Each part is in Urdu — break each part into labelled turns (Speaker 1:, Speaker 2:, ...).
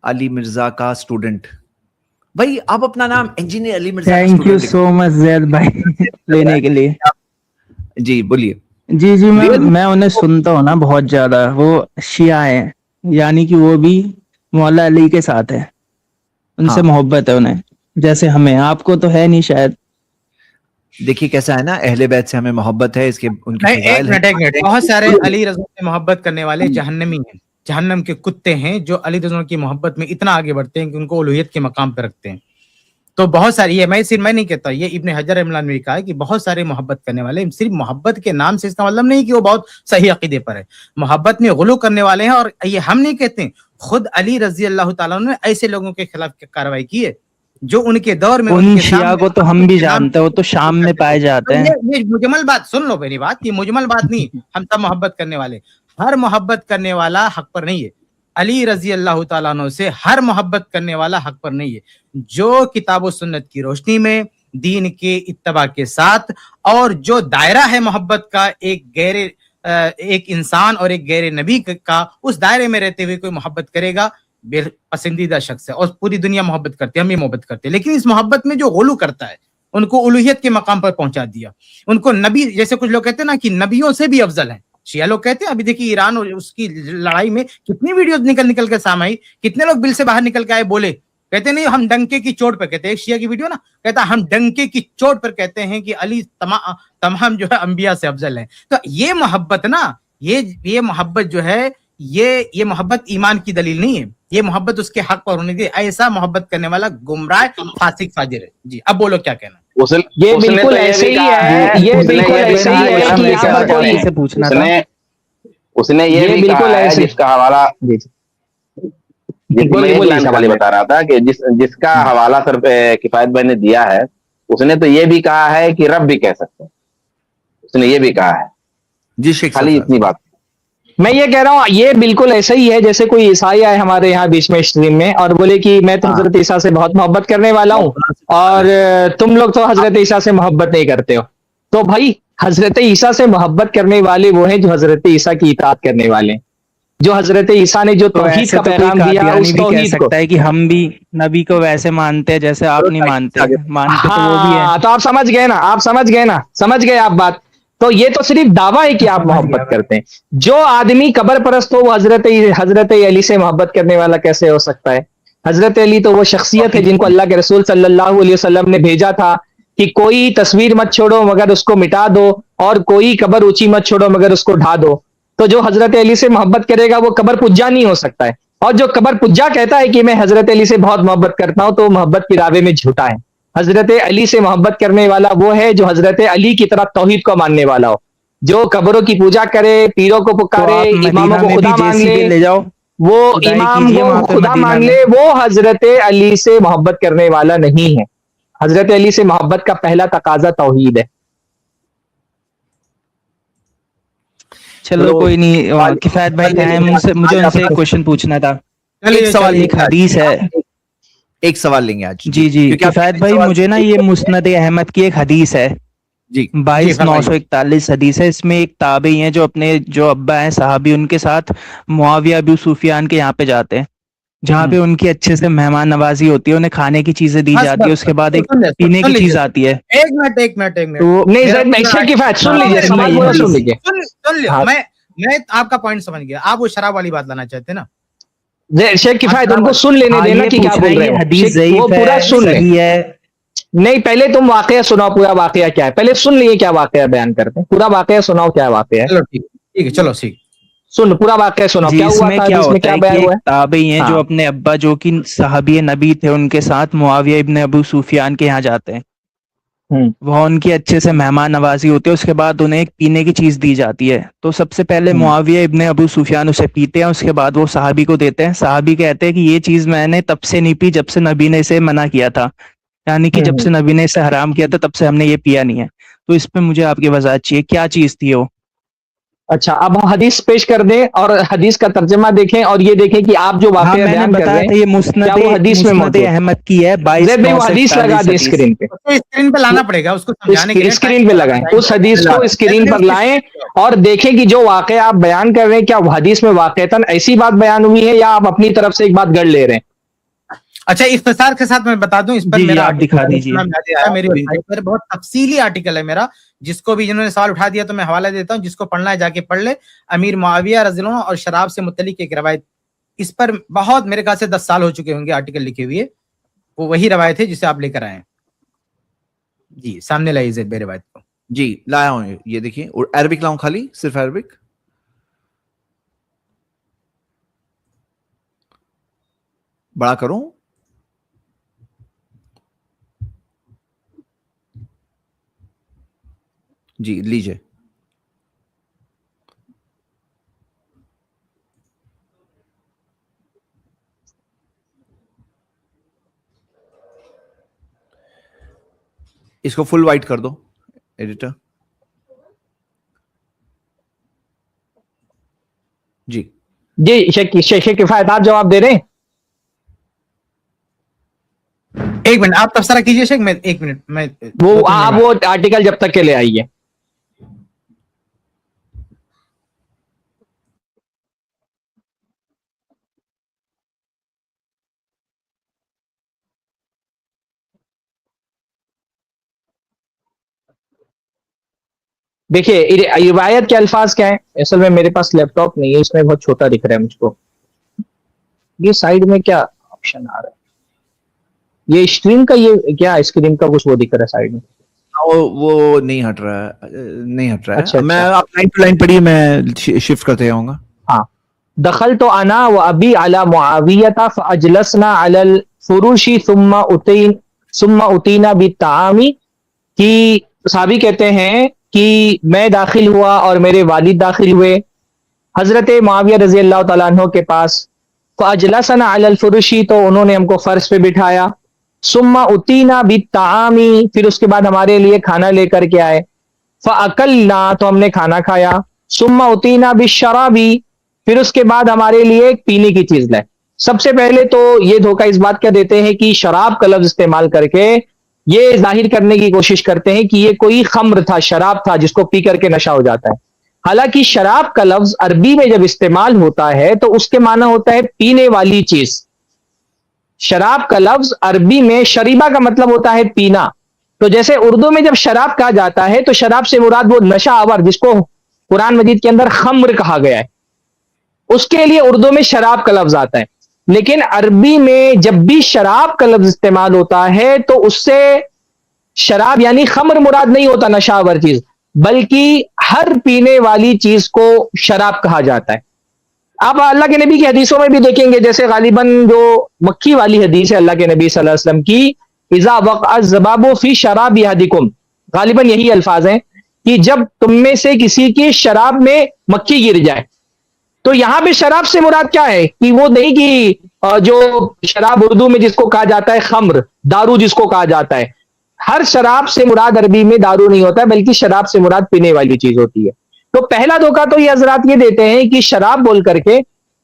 Speaker 1: علی مرزا کا اسٹوڈنٹ. بھائی آپ اپنا نام engineer Ali Mirza.
Speaker 2: Thank you so much Zaid بھائی لینے کے لیے.
Speaker 1: جی بولیے.
Speaker 2: جی جی میں انہیں سنتا ہوں نا بہت زیادہ. وہ شیعہ ہیں یعنی کہ وہ بھی مولا علی کے ساتھ ہے, ان سے محبت ہے انہیں جیسے ہمیں. آپ کو تو ہے نہیں شاید.
Speaker 1: دیکھیے کیسا ہے نا, اہل بیت سے ہمیں محبت ہے, اس کے ان کی فضائل ہیں.
Speaker 3: ایک منٹ, بہت سارے علی رضا سے محبت کرنے والے جہنمی ہیں, جہنم کے کتے ہیں جو علی رضا کی محبت میں اتنا آگے بڑھتے ہیں کہ ان کو الوہیت کے مقام پہ رکھتے ہیں. تو بہت ساری, یہ میں نہیں کہتا, یہ ابن حجر رحمہ اللہ نے کہا ہے کہ بہت سارے محبت کرنے والے, صرف محبت کے نام سے اس کا مطلب نہیں کہ وہ بہت صحیح عقیدے پر ہے, محبت میں غلو کرنے والے ہیں. اور یہ ہم نہیں کہتے, خود علی رضی اللہ تعالیٰ نے ایسے لوگوں کے خلاف کارروائی کی ہے جو ان کے دور میں
Speaker 2: ان شیعہ کو تو ہم بھی جانتے ہیں, وہ تو شام میں پائے جاتے ہیں.
Speaker 3: یہ مجمل بات سن لو, میری بات, یہ مجمل بات نہیں. ہم سب محبت کرنے والے, ہر محبت کرنے والا حق پر نہیں ہے. علی رضی اللہ تعالیٰ عنہ سے ہر محبت کرنے والا حق پر نہیں ہے. جو کتاب و سنت کی روشنی میں دین کے اتباع کے ساتھ, اور جو دائرہ ہے محبت کا ایک انسان اور ایک غیر نبی کا, اس دائرے میں رہتے ہوئے کوئی محبت کرے گا, بے پسندیدہ شخص ہے. اور پوری دنیا محبت کرتی ہے, ہم بھی محبت کرتے ہیں, لیکن اس محبت میں جو غلو کرتا ہے ان کو الوہیت کے مقام پر پہنچا دیا. ان کو نبی, جیسے کچھ لوگ کہتے ہیں نا کہ نبیوں سے بھی افضل ہیں, شیعہ لوگ کہتے ہیں. ابھی دیکھیے ایران اور اس کی لڑائی میں کتنی ویڈیوز نکل کے سامنے آئی, کتنے لوگ بل سے باہر نکل کے آئے, بولے, کہتے نہیں ہم ڈنکے کی چوٹ پر, کہتے ہیں ایک شیعہ کی ویڈیو نا, کہتا ہم ڈنکے کی چوٹ پر کہتے ہیں کہ علی تمام جو ہے انبیاء سے افضل ہیں. تو یہ محبت نا, یہ محبت جو ہے, یہ محبت ایمان کی دلیل نہیں ہے. یہ محبت اس کے حق پر ہونے کی, ایسا محبت کرنے والا گمراہ فاسق فاجر ہے. جی اب بولو کیا کہنا.
Speaker 4: یہ بالکل ایسے ہی ہے, یہ بالکل ایسے ہی ہے کہ یہاں پر کوئی
Speaker 2: سے پوچھنا تھا.
Speaker 4: اس نے یہ بھی کہا ہے, جس کا حوالہ بتا رہا تھا کہ جس کا حوالہ سر کفایت بھائی نے دیا ہے, اس نے تو یہ بھی کہا ہے کہ رب بھی کہہ سکتے ہیں, اس نے یہ بھی کہا ہے.
Speaker 1: جی شیخ,
Speaker 4: خالی اتنی بات.
Speaker 5: میں یہ کہہ رہا ہوں یہ بالکل ایسا ہی ہے جیسے کوئی عیسائی آئے ہمارے یہاں بیچ میں اسٹریم میں اور بولے کہ میں تو حضرت عیسیٰ سے بہت محبت کرنے والا ہوں اور تم لوگ تو حضرت عیسیٰ سے محبت نہیں کرتے ہو. تو بھائی حضرت عیسیٰ سے محبت کرنے والے وہ ہیں جو حضرت عیسیٰ کی اطاعت کرنے والے ہیں, جو حضرت عیسیٰ نے جو توحید کا پیغام دیا اس توحید کو.
Speaker 2: ہے کہ ہم بھی نبی کو ویسے مانتے ہیں جیسے آپ نہیں مانتے, مانتے تو وہ بھی ہے.
Speaker 5: تو آپ سمجھ گئے نا, سمجھ گئے آپ بات. تو یہ تو صرف دعویٰ ہے کہ آپ محبت کرتے ہیں. جو آدمی قبر پرست ہو وہ حضرت علی سے محبت کرنے والا کیسے ہو سکتا ہے؟ حضرت علی تو وہ شخصیت ہے جن کو اللہ کے رسول صلی اللہ علیہ وسلم نے بھیجا تھا کہ کوئی تصویر مت چھوڑو مگر اس کو مٹا دو, اور کوئی قبر اونچی مت چھوڑو مگر اس کو ڈھا دو. تو جو حضرت علی سے محبت کرے گا وہ قبر پجا نہیں ہو سکتا ہے, اور جو قبر پجا کہتا ہے کہ میں حضرت علی سے بہت محبت کرتا ہوں تو محبت کی راوے میں جھوٹا ہے. حضرت علی سے محبت کرنے والا وہ ہے جو حضرت علی کی طرح توحید کو ماننے والا ہو, جو قبروں کی پوجا کرے, پیروں کو پکارے, اماموں کو خدا مان لے, وہ امام کو خدا مان لے, وہ حضرت علی سے محبت کرنے والا نہیں ہے. حضرت علی سے محبت کا پہلا تقاضا توحید ہے.
Speaker 2: چلو کوئی نہیں, کفایت بھائی کہیں مجھے ان سے ایک کوشچن پوچھنا تھا.
Speaker 1: ایک سوال,
Speaker 2: ایک حدیث ہے,
Speaker 1: ایک سوال لیں گے آج.
Speaker 2: جی کفایت بھائی مجھے نا یہ مسند احمد کی ایک حدیث ہے,
Speaker 1: جی
Speaker 2: 22,941 حدیث ہے. اس میں ایک تابعی ہیں جو اپنے جو ابا ہیں صحابی, ان کے ساتھ معاویہ ابو سفیان کے یہاں پہ جاتے ہیں, جہاں پہ ان کی اچھے سے مہمان نوازی ہوتی ہے, انہیں کھانے کی چیزیں دی جاتی ہے, اس کے بعد ایک پینے کی چیز آتی ہے.
Speaker 3: ایک منٹ میں آپ کا پوائنٹ سمجھ گیا. آپ وہ شراب والی بات لانا چاہتے ہیں نا,
Speaker 5: شیخ کفایت ان کو سن لینے دینا کہ کیا بول رہے ہیں.
Speaker 2: حدیث ضعیف ہے, صحیح ہے
Speaker 5: نہیں, پہلے تم واقعہ سناؤ, پورا واقعہ کیا ہے پہلے سن لیے, کیا واقعہ بیان کرتے ہیں, پورا واقعہ سناؤ کیا واقعہ ہے.
Speaker 3: چلو ٹھیک ہے, چلو ٹھیک,
Speaker 5: سن پورا واقعہ سناؤ کیا ہوا تھا.
Speaker 2: کیا ہوتا ہے کہ
Speaker 5: ایک
Speaker 2: تابعی ہیں جو اپنے ابا جو کہ صحابی نبی تھے ان کے ساتھ معاویہ ابن ابو سفیان کے یہاں جاتے ہیں, وہاں ان کی اچھے سے مہمان نوازی ہوتی ہے, اس کے بعد انہیں ایک پینے کی چیز دی جاتی ہے. تو سب سے پہلے معاویہ ابن ابو سفیان اسے پیتے ہیں, اس کے بعد وہ صحابی کو دیتے ہیں. صحابی کہتے ہیں کہ یہ چیز میں نے تب سے نہیں پی جب سے نبی نے اسے منع کیا تھا, یعنی کہ جب سے نبی نے اسے حرام کیا تھا تب سے ہم نے یہ پیا نہیں ہے. تو اس پہ مجھے آپ کی وضاحت چاہیے, کیا چیز تھی وہ؟
Speaker 5: اچھا, اب ہم حدیث پیش کر دیں اور حدیث کا ترجمہ دیکھیں اور یہ دیکھیں کہ آپ جو واقعہ بیان کر رہے ہیں
Speaker 2: یہ مسند احمد کی ہے.
Speaker 5: حدیث لگا دیں اسکرین پہ,
Speaker 3: اسکرین پہ لانا پڑے گا اس کو سمجھانے کے لیے,
Speaker 5: اسکرین پہ لگائیں, اس حدیث کو اسکرین پر لائیں اور دیکھیں کہ جو واقعہ آپ بیان کر رہے ہیں کیا وہ حدیث میں واقعتاً ایسی بات بیان ہوئی ہے یا آپ اپنی طرف سے ایک بات گڑ لے رہے ہیں.
Speaker 3: اچھا اختصار کے ساتھ میں بتا دوں اس پر
Speaker 2: جی،
Speaker 3: میرا
Speaker 2: آپ دکھا دیجیے.
Speaker 3: میری ویب سائٹ پر بہت تفصیلی آرٹیکل ہے میرا، جس کو بھی جنہوں نے سوال اٹھا دیا تو میں حوالہ دیتا ہوں، جس کو پڑھنا ہے جا کے پڑھ لے. امیر معاویہ رضی اللہ عنہ اور شراب سے متعلق ایک روایت، اس پر بہت میرے خیال سے 10 سال ہو چکے ہوں گے آرٹیکل لکھے ہوئے، وہ وہی روایت ہے جسے آپ لے کر آئے ہیں. جی سامنے لائیے زید بھائی روایت کو.
Speaker 1: جی لایا ہوں، یہ دیکھیے. اور عربک لاؤں خالی، صرف عربک. بڑا کروں؟ جی لیجئے. اس کو فل وائٹ کر دو ایڈیٹر. جی
Speaker 5: جی شیخ کفایت آپ جواب دے رہے ہیں؟
Speaker 3: ایک منٹ آپ تبصرہ کیجیے شیخ، میں ایک منٹ میں
Speaker 5: وہ آپ وہ آرٹیکل جب تک کے لے آئیے. دیکھیے روایت کے الفاظ کیا ہیں. اصل میں میرے پاس لیپ ٹاپ نہیں ہے، اس میں بہت چھوٹا دکھ رہا ہے مجھ کو. یہ سائڈ میں کیا آپشن آ رہا ہے؟ یہ اسکرین کا، یہ کیا اسکرین کا کچھ وہ دکھ رہا ہے سائڈ میں؟
Speaker 1: وہ نہیں ہٹ رہا ہے، نہیں ہٹ رہا ہے.
Speaker 5: اچھا
Speaker 1: میں آپ لائن ٹو لائن پڑھیے، میں شفٹ کرتے جاؤں گا.
Speaker 5: ہاں. دخلت انا وابی علی معاویہ فاجلسنا علی الفروش ثم اتینا بالطعام. کہ صحابی کہتے ہیں کہ میں داخل ہوا اور میرے والد داخل ہوئے حضرت معاویہ رضی اللہ تعالیٰ عنہ کے پاس. فاجلسنا علی الفروش، تو انہوں نے ہم کو فرش پہ بٹھایا. ثم اتینا بالطعام، پھر اس کے بعد ہمارے لیے کھانا لے کر کے آئے. فاکلنا، تو ہم نے کھانا کھایا. ثم اتینا بالشراب، پھر اس کے بعد ہمارے لیے ایک پینے کی چیز لائے. سب سے پہلے تو یہ دھوکہ اس بات کا دیتے ہیں کہ شراب کا لفظ استعمال کر کے یہ ظاہر کرنے کی کوشش کرتے ہیں کہ یہ کوئی خمر تھا، شراب تھا جس کو پی کر کے نشہ ہو جاتا ہے. حالانکہ شراب کا لفظ عربی میں جب استعمال ہوتا ہے تو اس کے معنی ہوتا ہے پینے والی چیز. شراب کا لفظ عربی میں شریبہ کا مطلب ہوتا ہے پینا. تو جیسے اردو میں جب شراب کہا جاتا ہے تو شراب سے مراد وہ نشہ آور جس کو قرآن مجید کے اندر خمر کہا گیا ہے، اس کے لیے اردو میں شراب کا لفظ آتا ہے. لیکن عربی میں جب بھی شراب کا لفظ استعمال ہوتا ہے تو اس سے شراب یعنی خمر مراد نہیں ہوتا، نشہ آور چیز، بلکہ ہر پینے والی چیز کو شراب کہا جاتا ہے. آپ اللہ کے نبی کی حدیثوں میں بھی دیکھیں گے، جیسے غالباً جو مکی والی حدیث ہے اللہ کے نبی صلی اللہ علیہ وسلم کی، اذا وقع الذباب فی شراب احدکم، غالباً یہی الفاظ ہیں کہ جب تم میں سے کسی کی شراب میں مکھی گر جائے. تو یہاں پہ شراب سے مراد کیا ہے کہ وہ نہیں کہ جو شراب اردو میں جس کو کہا جاتا ہے خمر، دارو جس کو کہا جاتا ہے، ہر شراب سے مراد عربی میں دارو نہیں ہوتا ہے بلکہ شراب سے مراد پینے والی چیز ہوتی ہے. تو پہلا دھوکہ تو یہ حضرات یہ دیتے ہیں کہ شراب بول کر کے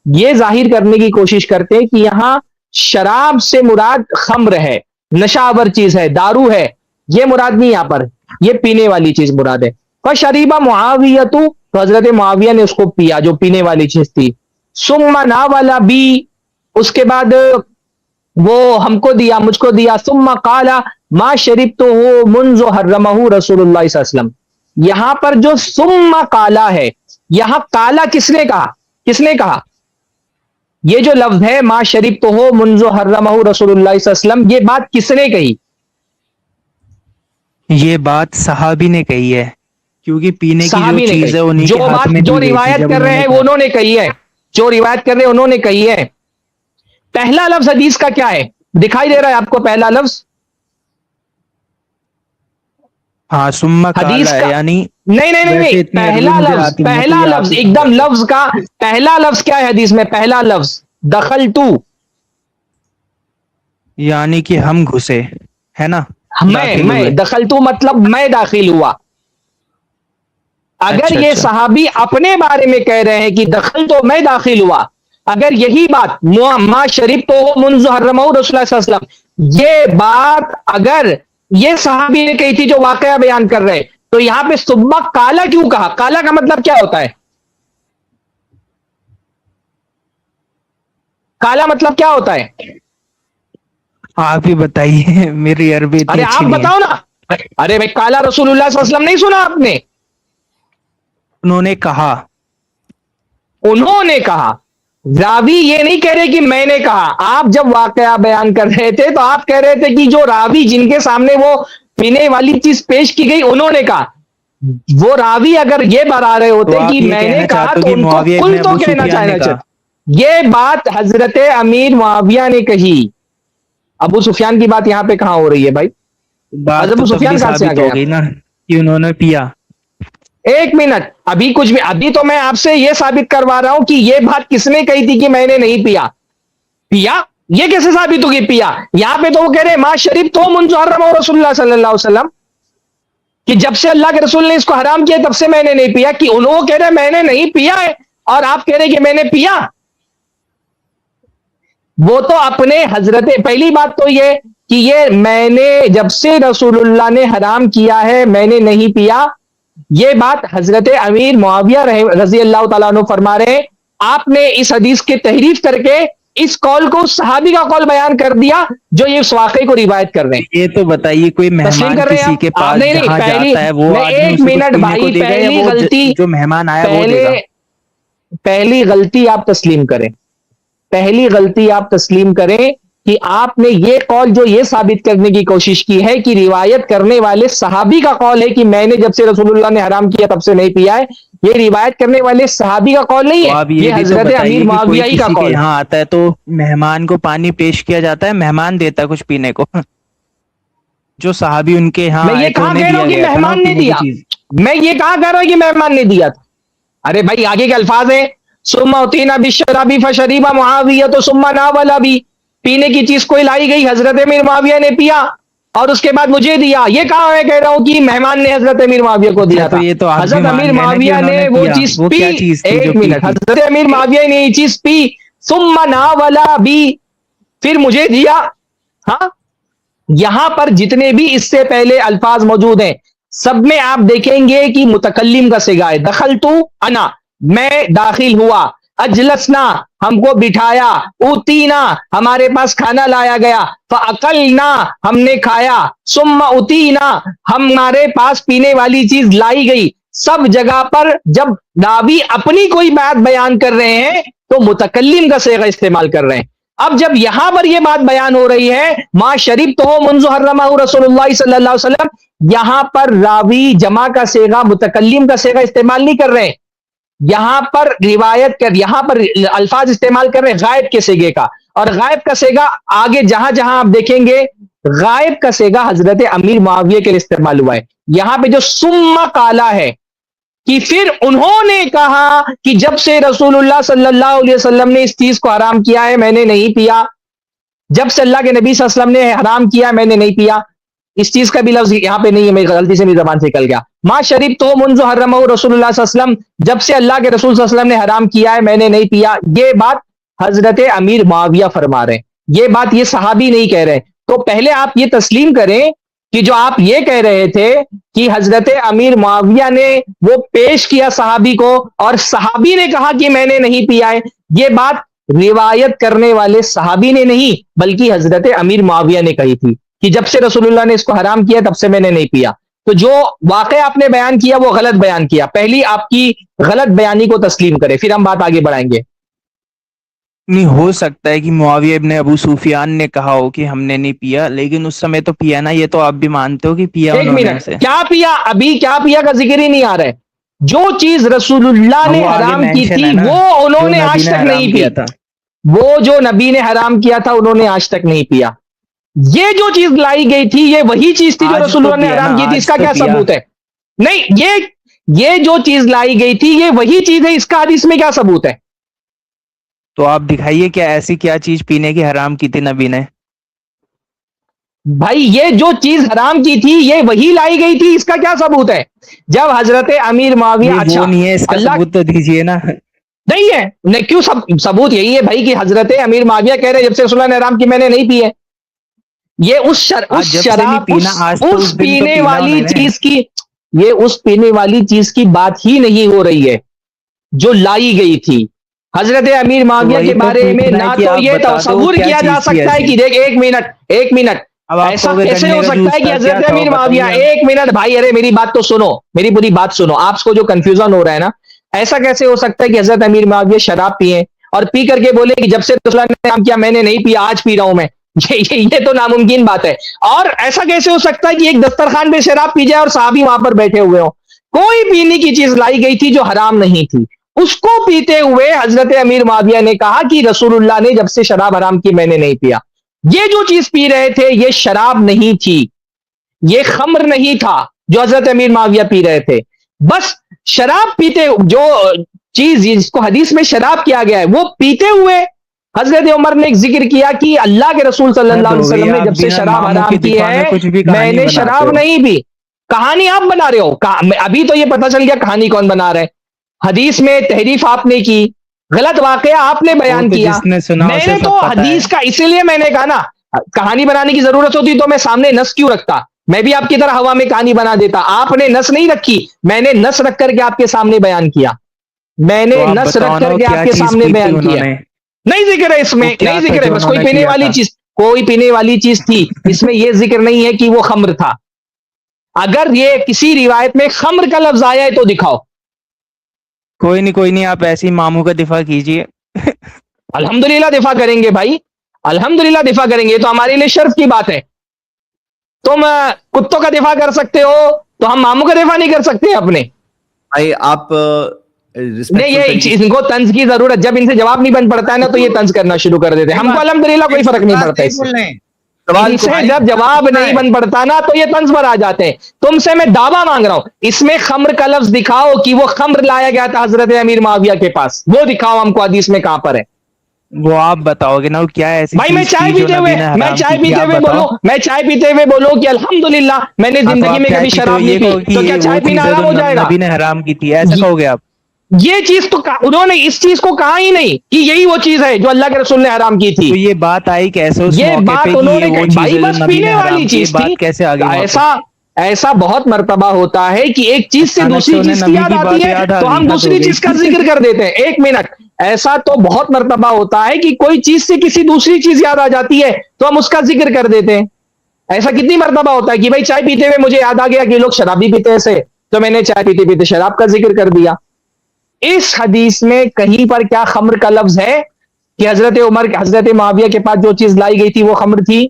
Speaker 5: یہ ظاہر کرنے کی کوشش کرتے ہیں کہ یہاں شراب سے مراد خمر ہے، نشہ آور چیز ہے، دارو ہے، یہ مراد نہیں یہاں پر، یہ پینے والی چیز مراد ہے. فشریبہ معاویہ، تو حضرت معاویہ نے اس کو پیا جو پینے والی چیز تھی. ثم ناول بی، اس کے بعد وہ ہم کو دیا، مجھ کو دیا. ثم قال ما شربته منذ حرمہ رسول اللہ صلی اللہ علیہ وسلم. یہاں پر جو ثم قالا ہے، یہاں قالا کس نے کہا؟ کس نے کہا؟ یہ جو لفظ ہے ما شربته منذ حرمہ رسول اللہ صلی اللہ علیہ وسلم، یہ بات کس نے کہی؟
Speaker 2: یہ بات صحابی نے کہی ہے، کیونکہ پینے کی
Speaker 5: صحابی
Speaker 2: جو
Speaker 5: نے
Speaker 2: چیز ہے
Speaker 5: کہی.
Speaker 2: انہیں
Speaker 5: جو
Speaker 2: کے ہاتھ
Speaker 5: بات
Speaker 2: میں
Speaker 5: جو
Speaker 2: دی گئی تھی
Speaker 5: روایت
Speaker 2: جب
Speaker 5: کر رہے ہیں وہ انہوں نے کہی ہے، جو روایت کر رہے ہیں انہوں نے کہی ہے. پہلا لفظ حدیث کا کیا ہے؟ دکھائی دے رہا ہے آپ کو پہلا لفظ؟
Speaker 2: ہاں ثم
Speaker 5: حدیث
Speaker 2: قال
Speaker 5: کا
Speaker 2: یعنی
Speaker 5: نہیں نہیں نہیں
Speaker 2: ویسے
Speaker 5: نہیں،
Speaker 2: اتنی عربی
Speaker 5: پہلا
Speaker 2: مجھے
Speaker 5: لفظ،
Speaker 2: آتی نہیں ہے تو
Speaker 5: پہلا
Speaker 2: یہ آپ
Speaker 5: لفظ
Speaker 2: ہی
Speaker 5: ایک دم
Speaker 2: سمجھائیں۔
Speaker 5: لفظ کا پہلا لفظ کیا ہے حدیث میں؟ پہلا لفظ دخلتو،
Speaker 2: یعنی کہ ہم گھسے، ہے نا، داخل
Speaker 5: میں
Speaker 2: ہوئے۔
Speaker 5: دخلتو مطلب میں داخل ہوا. اگر
Speaker 2: اچھا
Speaker 5: یہ
Speaker 2: اچھا،
Speaker 5: صحابی اپنے بارے میں کہہ رہے ہیں کہ دخل تو میں داخل ہوا، اگر یہی بات ما شریف تو منذ حرمہ رسول اللہ صلی اللہ علیہ وسلم، یہ بات اگر یہ صحابی نے کہی تھی جو واقعہ بیان کر رہے، تو یہاں پہ صبح کالا کیوں کہا؟ کالا کا مطلب کیا ہوتا ہے؟ کالا مطلب کیا ہوتا ہے؟
Speaker 2: آپ ہی بتائیے, میری عربی اتنی
Speaker 5: ارے
Speaker 2: اچھی
Speaker 5: آپ
Speaker 2: نہیں ہے.
Speaker 5: بتاؤ نا. ارے بھائی کالا رسول اللہ صلی اللہ علیہ وسلم نہیں سنا آپ نے؟
Speaker 2: انہوں نے کہا.
Speaker 5: انہوں نے کہا. راوی یہ نہیں کہہ رہے کہ میں نے کہا. آپ جب واقعہ بیان کر رہے تھے تو آپ کہہ رہے تھے کہ جو راوی جن کے سامنے وہ پینے والی چیز پیش کی گئی انہوں نے کہا. وہ راوی اگر یہ بتا رہے ہوتے
Speaker 2: تو آپ
Speaker 5: کہ
Speaker 2: یہ
Speaker 5: میں نے
Speaker 2: کہنا
Speaker 5: کہا
Speaker 2: چاہتے ہو
Speaker 5: تو
Speaker 2: کہ
Speaker 5: ان کو
Speaker 2: معاویہ
Speaker 5: کل
Speaker 2: ابن
Speaker 5: تو
Speaker 2: ابو
Speaker 5: کہنا
Speaker 2: سفیان نے
Speaker 5: چاہنا
Speaker 2: کہا.
Speaker 5: چاہتے. یہ بات حضرت امیر معاویہ نے کہی. ابو سفیان کی بات یہاں پہ کہاں ہو رہی ہے بھائی؟
Speaker 2: بات
Speaker 5: ابو
Speaker 2: تو تب بھی
Speaker 5: سفیان کہاں سے آ
Speaker 2: ثابت
Speaker 5: گئے
Speaker 2: ہو گئی نا کہ انہوں نے پیا.
Speaker 5: ایک منٹ, ابھی کچھ بھی, ابھی تو میں آپ سے یہ ثابت کروا رہا ہوں کہ یہ بات کس نے کہی تھی کہ میں نے نہیں پیا. پیا یہ کیسے ثابت ہوگی پیا؟ یہاں پہ تو وہ کہہ رہے ما شریف تو منذ حرمہ رسول اللہ صلی اللہ علیہ وسلم, کہ جب سے اللہ کے رسول نے اس کو حرام کیا تب سے میں نے نہیں پیا. کہ انہوں کہہ رہے میں نے نہیں پیا ہے اور آپ کہہ رہے کہ میں نے پیا. وہ تو اپنے حضرت, پہلی بات تو یہ کہ یہ میں نے جب سے رسول اللہ نے حرام کیا ہے میں نے نہیں پیا, یہ بات حضرت امیر معاویہ رضی اللہ تعالیٰ عنہ فرما رہے ہیں. آپ نے اس حدیث کی تحریف کر کے اس قول کو صحابی کا قول بیان کر دیا جو یہ اس واقعے کو روایت کر رہے ہیں.
Speaker 2: یہ تو بتائیے کوئی
Speaker 5: تسلیم
Speaker 2: مہمان
Speaker 5: کر رہے ہیں
Speaker 2: کسی کے
Speaker 5: آپ؟
Speaker 2: پاس
Speaker 5: نہیں
Speaker 2: جہاں
Speaker 5: پہلی,
Speaker 2: جاتا ہے وہ
Speaker 5: نہیں
Speaker 2: آدمی
Speaker 5: ایک
Speaker 2: اسے کچھ
Speaker 5: منٹ
Speaker 2: پینے کو
Speaker 5: بھائی,
Speaker 2: دے گا یا
Speaker 5: پہلی
Speaker 2: وہ
Speaker 5: غلطی,
Speaker 2: جو مہمان آیا وہ دے گا؟
Speaker 5: پہلی غلطی آپ تسلیم کریں, پہلی غلطی آپ تسلیم کریں کہ آپ نے یہ قول جو یہ ثابت کرنے کی کوشش کی ہے کہ روایت کرنے والے صحابی کا قول ہے کہ میں نے جب سے رسول اللہ نے حرام کیا تب سے نہیں پیا ہے, یہ روایت کرنے والے صحابی کا قول نہیں
Speaker 2: تو
Speaker 5: ہے,
Speaker 2: آپ
Speaker 5: یہ
Speaker 2: بھی تو
Speaker 5: حضرت
Speaker 2: بتائیے
Speaker 5: امیر
Speaker 2: کہ کوئی
Speaker 5: معاویہ ہی کا
Speaker 2: کسی کے
Speaker 5: قول ہے.
Speaker 2: یہاں آتا ہے تو مہمان کو پانی پیش کیا جاتا ہے, مہمان دیتا ہے کچھ پینے کو. جو صحابی ان کے یہاں
Speaker 5: میں
Speaker 2: آئے
Speaker 5: یہ
Speaker 2: تھے
Speaker 5: کہاں
Speaker 2: انہیں
Speaker 5: کہہ رہا
Speaker 2: دیا
Speaker 5: ہوں کہ
Speaker 2: گیا تھا نا
Speaker 5: مہمان نے
Speaker 2: پینے کی
Speaker 5: دیا,
Speaker 2: چیز.
Speaker 5: میں یہ کہاں کہہ رہا ہوں کہ مہمان نے دیا تھا. ارے بھائی آگے کے الفاظ ہیں ثم اتینا بالشراب فشرب معاویہ ثم ناول بھی, پینے کی چیز کوئی لائی گئی, حضرت امیر معاویہ نے پیا اور اس کے بعد مجھے دیا. یہ کہاں میں کہہ رہا ہوں کہ مہمان نے حضرت امیر معاویہ کو
Speaker 2: اچھا
Speaker 5: دیا
Speaker 2: تو
Speaker 5: تھا.
Speaker 2: یہ تو آپ بھی
Speaker 5: حضرت امیر
Speaker 2: مان گئے نا کہ
Speaker 5: معاویہ
Speaker 2: انہوں
Speaker 5: نے وہ
Speaker 2: پیا.
Speaker 5: چیز
Speaker 2: وہ
Speaker 5: پی.
Speaker 2: کیا چیز تھی جو
Speaker 5: ایک
Speaker 2: پی
Speaker 5: منٹ,
Speaker 2: تھی؟
Speaker 5: حضرت امیر معاویہ نے یہ چیز پی, ثم ناول بھی, پھر مجھے دیا. ہاں, یہاں پر جتنے بھی اس سے پہلے الفاظ موجود ہیں سب میں آپ دیکھیں گے کہ متکلم کا صیغہ ہے. دخلت انا, میں داخل ہوا, اجلسنا, ہم کو بٹھایا, اوتینا, ہمارے پاس کھانا لایا گیا, فاکلنا, ہم نے کھایا, ثم اوتینا, ہمارے پاس پینے والی چیز لائی گئی. سب جگہ پر جب راوی اپنی کوئی بات بیان کر رہے ہیں تو متکلم کا صیغہ استعمال کر رہے ہیں. اب جب یہاں پر یہ بات بیان ہو رہی ہے ما شریف تو منذ حرمہ رسول اللہ صلی اللہ علیہ وسلم, یہاں پر راوی جمع کا صیغہ متکلم کا صیغہ استعمال نہیں کر رہے, یہاں پر روایت کر, یہاں پر الفاظ استعمال کر رہے غائب کے صیغے کا. اور غائب کا صیغہ آگے جہاں جہاں آپ دیکھیں گے غائب کا صیغہ حضرت امیر معاویہ کے لیے استعمال ہوا ہے. یہاں پہ جو ثم قالا ہے کہ پھر انہوں نے کہا کہ جب سے رسول اللہ صلی اللہ علیہ وسلم نے اس چیز کو حرام کیا ہے میں نے نہیں پیا, جب سے اللہ کے نبی صلی اللہ علیہ وسلم نے حرام کیا میں نے نہیں پیا. اس چیز کا بھی لفظ یہاں پہ نہیں ہے, میری غلطی سے میری زبان سے نکل گیا. ما شریف تو منذ حرمہ رسول اللہ صلی اللہ علیہ وسلم, جب سے اللہ کے رسول صلی اللہ علیہ وسلم نے حرام کیا ہے میں نے نہیں پیا. یہ بات حضرت امیر معاویہ فرما رہے ہیں, یہ بات یہ صحابی نہیں کہہ رہے. تو پہلے آپ یہ تسلیم کریں کہ جو آپ یہ کہہ رہے تھے کہ حضرت امیر معاویہ نے وہ پیش کیا صحابی کو اور صحابی نے کہا کہ میں نے نہیں پیا ہے, یہ بات روایت کرنے والے صحابی نے نہیں بلکہ حضرت امیر معاویہ نے کہی تھی کہ جب سے رسول اللہ نے اس کو حرام کیا تب سے میں نے نہیں پیا. تو جو واقعہ آپ نے بیان کیا وہ غلط بیان کیا. پہلی آپ کی غلط بیانی کو تسلیم کرے, پھر ہم بات آگے بڑھائیں گے.
Speaker 2: نہیں ہو سکتا ہے کہ معاویہ ابن ابو سفیان نے کہا ہو کہ ہم نے نہیں پیا, لیکن اس سمے تو پیا نا, یہ تو آپ بھی مانتے ہو کہ پیا
Speaker 5: ایک
Speaker 2: انہوں نے
Speaker 5: منٹ,
Speaker 2: ایسے.
Speaker 5: کیا پیا؟ ابھی کیا پیا کا ذکر ہی نہیں آ رہا ہے. جو چیز رسول اللہ نے
Speaker 2: وہ آگے
Speaker 5: حرام کی
Speaker 2: مینشن
Speaker 5: تھی
Speaker 2: ہے نا,
Speaker 5: وہ انہوں
Speaker 2: جو
Speaker 5: نے
Speaker 2: نبی
Speaker 5: آج
Speaker 2: نے
Speaker 5: تک
Speaker 2: حرام
Speaker 5: نہیں پی.
Speaker 2: کیا تھا.
Speaker 5: وہ جو نبی نے حرام کیا تھا انہوں نے آج تک نہیں پیا. یہ جو چیز لائی گئی تھی یہ وہی چیز تھی جو
Speaker 2: آج
Speaker 5: رسول
Speaker 2: تو
Speaker 5: اللہ نے
Speaker 2: پیا نا,
Speaker 5: حرام کی تھی. اس
Speaker 2: آج
Speaker 5: کا
Speaker 2: تو
Speaker 5: کیا
Speaker 2: پیا.
Speaker 5: ثبوت ہے؟ نہیں, یہ جو چیز لائی گئی تھی یہ وہی چیز ہے, اس کا حدیث میں کیا ثبوت ہے؟
Speaker 2: تو آپ دکھائیے کیا ایسی کیا چیز پینے کی حرام کی تھی نبی نے.
Speaker 5: بھائی یہ جو چیز حرام کی تھی یہ وہی لائی گئی تھی, اس کا کیا ثبوت ہے؟ جب حضرت امیر معاویہ,
Speaker 2: یہ
Speaker 5: اچھا
Speaker 2: وہ نہیں ہے, اس کا
Speaker 5: اللہ
Speaker 2: ثبوت تو دیجیے نا.
Speaker 5: نہیں ہے, نہیں کیوں ثبوت یہی ہے بھائی کہ حضرت امیر معاویہ کہہ رہے جب سے رسول اللہ نے حرام کی میں نے نہیں پی ہے. یہ اس
Speaker 2: جب سے نہیں
Speaker 5: شراب
Speaker 2: پینا, آج تو اس دن تو
Speaker 5: پینے
Speaker 2: پینا
Speaker 5: والی
Speaker 2: انہوں نے.
Speaker 5: چیز کی, یہ اس پینے والی چیز کی بات ہی نہیں ہو رہی ہے جو لائی گئی تھی. حضرت امیر معاویہ
Speaker 2: وہی
Speaker 5: کے
Speaker 2: تو
Speaker 5: بارے میں
Speaker 2: پوچھنا ہے
Speaker 5: نہ
Speaker 2: کہ
Speaker 5: تو
Speaker 2: آپ
Speaker 5: یہ
Speaker 2: بتا دو
Speaker 5: تصور
Speaker 2: کیا
Speaker 5: کیا جا
Speaker 2: چیز تھی
Speaker 5: سکتا ہے
Speaker 2: ایسی؟
Speaker 5: کہ دیکھ ایک منٹ
Speaker 2: اب آپ
Speaker 5: ایسا
Speaker 2: کو
Speaker 5: کیسے ہو سکتا ہے کہ حضرت امیر معاویہ ایک منٹ بھائی ارے میری بات تو سنو میری پوری بات سنو آپ کو جو کنفیوژن ہو رہا ہے نا ایسا کیسے ہو سکتا ہے کہ حضرت امیر معاویہ شراب پیئے اور پی کر کے بولے کہ جب سے رسول اللہ نے کام کیا میں نے نہیں پیا آج پی رہا ہوں میں یہ تو ناممکن بات ہے اور ایسا کیسے ہو سکتا ہے کہ ایک دسترخوان پہ شراب پی جائے اور صحابی وہاں پر بیٹھے ہوئے ہوں کوئی پینے کی چیز لائی گئی تھی جو حرام نہیں تھی اس کو پیتے ہوئے حضرت امیر معاویہ نے کہا کہ رسول اللہ نے جب سے شراب حرام کی میں نے نہیں پیا یہ جو چیز پی رہے تھے یہ شراب نہیں تھی یہ خمر نہیں تھا جو حضرت امیر معاویہ پی رہے تھے بس شراب پیتے جو چیز جس کو حدیث میں شراب کیا گیا ہے وہ پیتے ہوئے حضرت عمر نے ایک ذکر کیا کہ اللہ کے رسول صلی اللہ علیہ وسلم نے جب سے شراب حرام کی ہے میں نے شراب نہیں پی کہانی آپ بنا رہے ہو ابھی تو یہ پتہ چل گیا کہانی کون بنا رہا ہے حدیث میں تحریف آپ نے کی غلط واقعہ آپ نے بیان کیا میں نے تو حدیث کا اسی لیے میں نے کہا نا کہانی بنانے کی ضرورت ہوتی تو میں سامنے نص کیوں رکھتا میں بھی آپ کی طرح ہوا میں کہانی بنا دیتا آپ نے نص نہیں رکھی میں نے نص رکھ کر کے آپ کے سامنے بیان کیا میں نے نص رکھ کر کے آپ کے سامنے بیان کیا نہیں ذکر ہے اس میں نہیں ذکر ہے بس کوئی پینے والی چیز تھی اس میں یہ ذکر نہیں ہے کہ وہ خمر تھا اگر یہ کسی روایت میں خمر کا لفظ آیا ہے تو دکھاؤ
Speaker 2: کوئی نہیں آپ ایسی ماموں کا دفاع کیجئے
Speaker 5: الحمدللہ دفاع کریں گے بھائی الحمدللہ دفاع کریں گے تو ہمارے لیے شرف کی بات ہے تم کتوں کا دفاع کر سکتے ہو تو ہم ماموں کا دفاع نہیں کر سکتے اپنے
Speaker 1: بھائی آپ
Speaker 5: نہیں یہ ان کو طنز کی ضرورت جب ان سے جواب نہیں بن پڑتا ہے نا تو یہ طنز کرنا شروع کر دیتے ہم کو الحمدللہ کوئی فرق نہیں پڑتا اس سے جب جواب نہیں بن پڑتا نا تو یہ طنز پر آ جاتے ہیں تم سے میں دعویٰ مانگ رہا ہوں اس میں خمر کا لفظ دکھاؤ کہ وہ خمر لایا گیا تھا حضرت امیر معاویہ کے پاس وہ دکھاؤ ہم کو حدیث میں کہاں پر ہے
Speaker 2: وہ آپ بتاؤ گے نا کیا ایسی
Speaker 5: بھائی میں چائے پیتے ہوئے بولو کہ الحمدللہ میں نے زندگی میں کبھی شراب نہیں پی تو کیا چائے پینا حرام ہو جائے گا
Speaker 2: نبی نے حرام کی تھی ایسا کہو گے آپ
Speaker 5: یہ چیز تو انہوں نے اس چیز کو کہا ہی نہیں کہ یہی وہ چیز ہے جو اللہ کے رسول نے حرام کی تھی
Speaker 2: تو یہ بات آئی کیسے اس
Speaker 5: یہ
Speaker 2: موقع
Speaker 5: بات
Speaker 2: پہ
Speaker 5: انہوں
Speaker 2: کہ
Speaker 5: نے
Speaker 2: وہ
Speaker 5: بھائی
Speaker 2: چیز
Speaker 5: بس پینے والی چیز تھی
Speaker 2: کیسے آگے
Speaker 5: ایسا بہت مرتبہ ہوتا ہے کہ ایک چیز سے دوسری چیز کی یاد آتی ہے تو ہم دوسری چیز کا ذکر کر دیتے ہیں ایک منٹ ایسا تو بہت مرتبہ ہوتا ہے کہ کوئی چیز سے کسی دوسری چیز یاد آ جاتی ہے تو ہم اس کا ذکر کر دیتے ہیں ایسا کتنی مرتبہ ہوتا ہے کہ بھائی چائے پیتے ہوئے مجھے یاد آ گیا کہ لوگ شرابی پیتے ایسے تو میں نے چائے پیتے پیتے شراب کا ذکر کر دیا اس حدیث میں کہیں پر کیا خمر کا لفظ ہے کہ حضرت معاویہ کے پاس جو چیز لائی گئی تھی وہ خمر تھی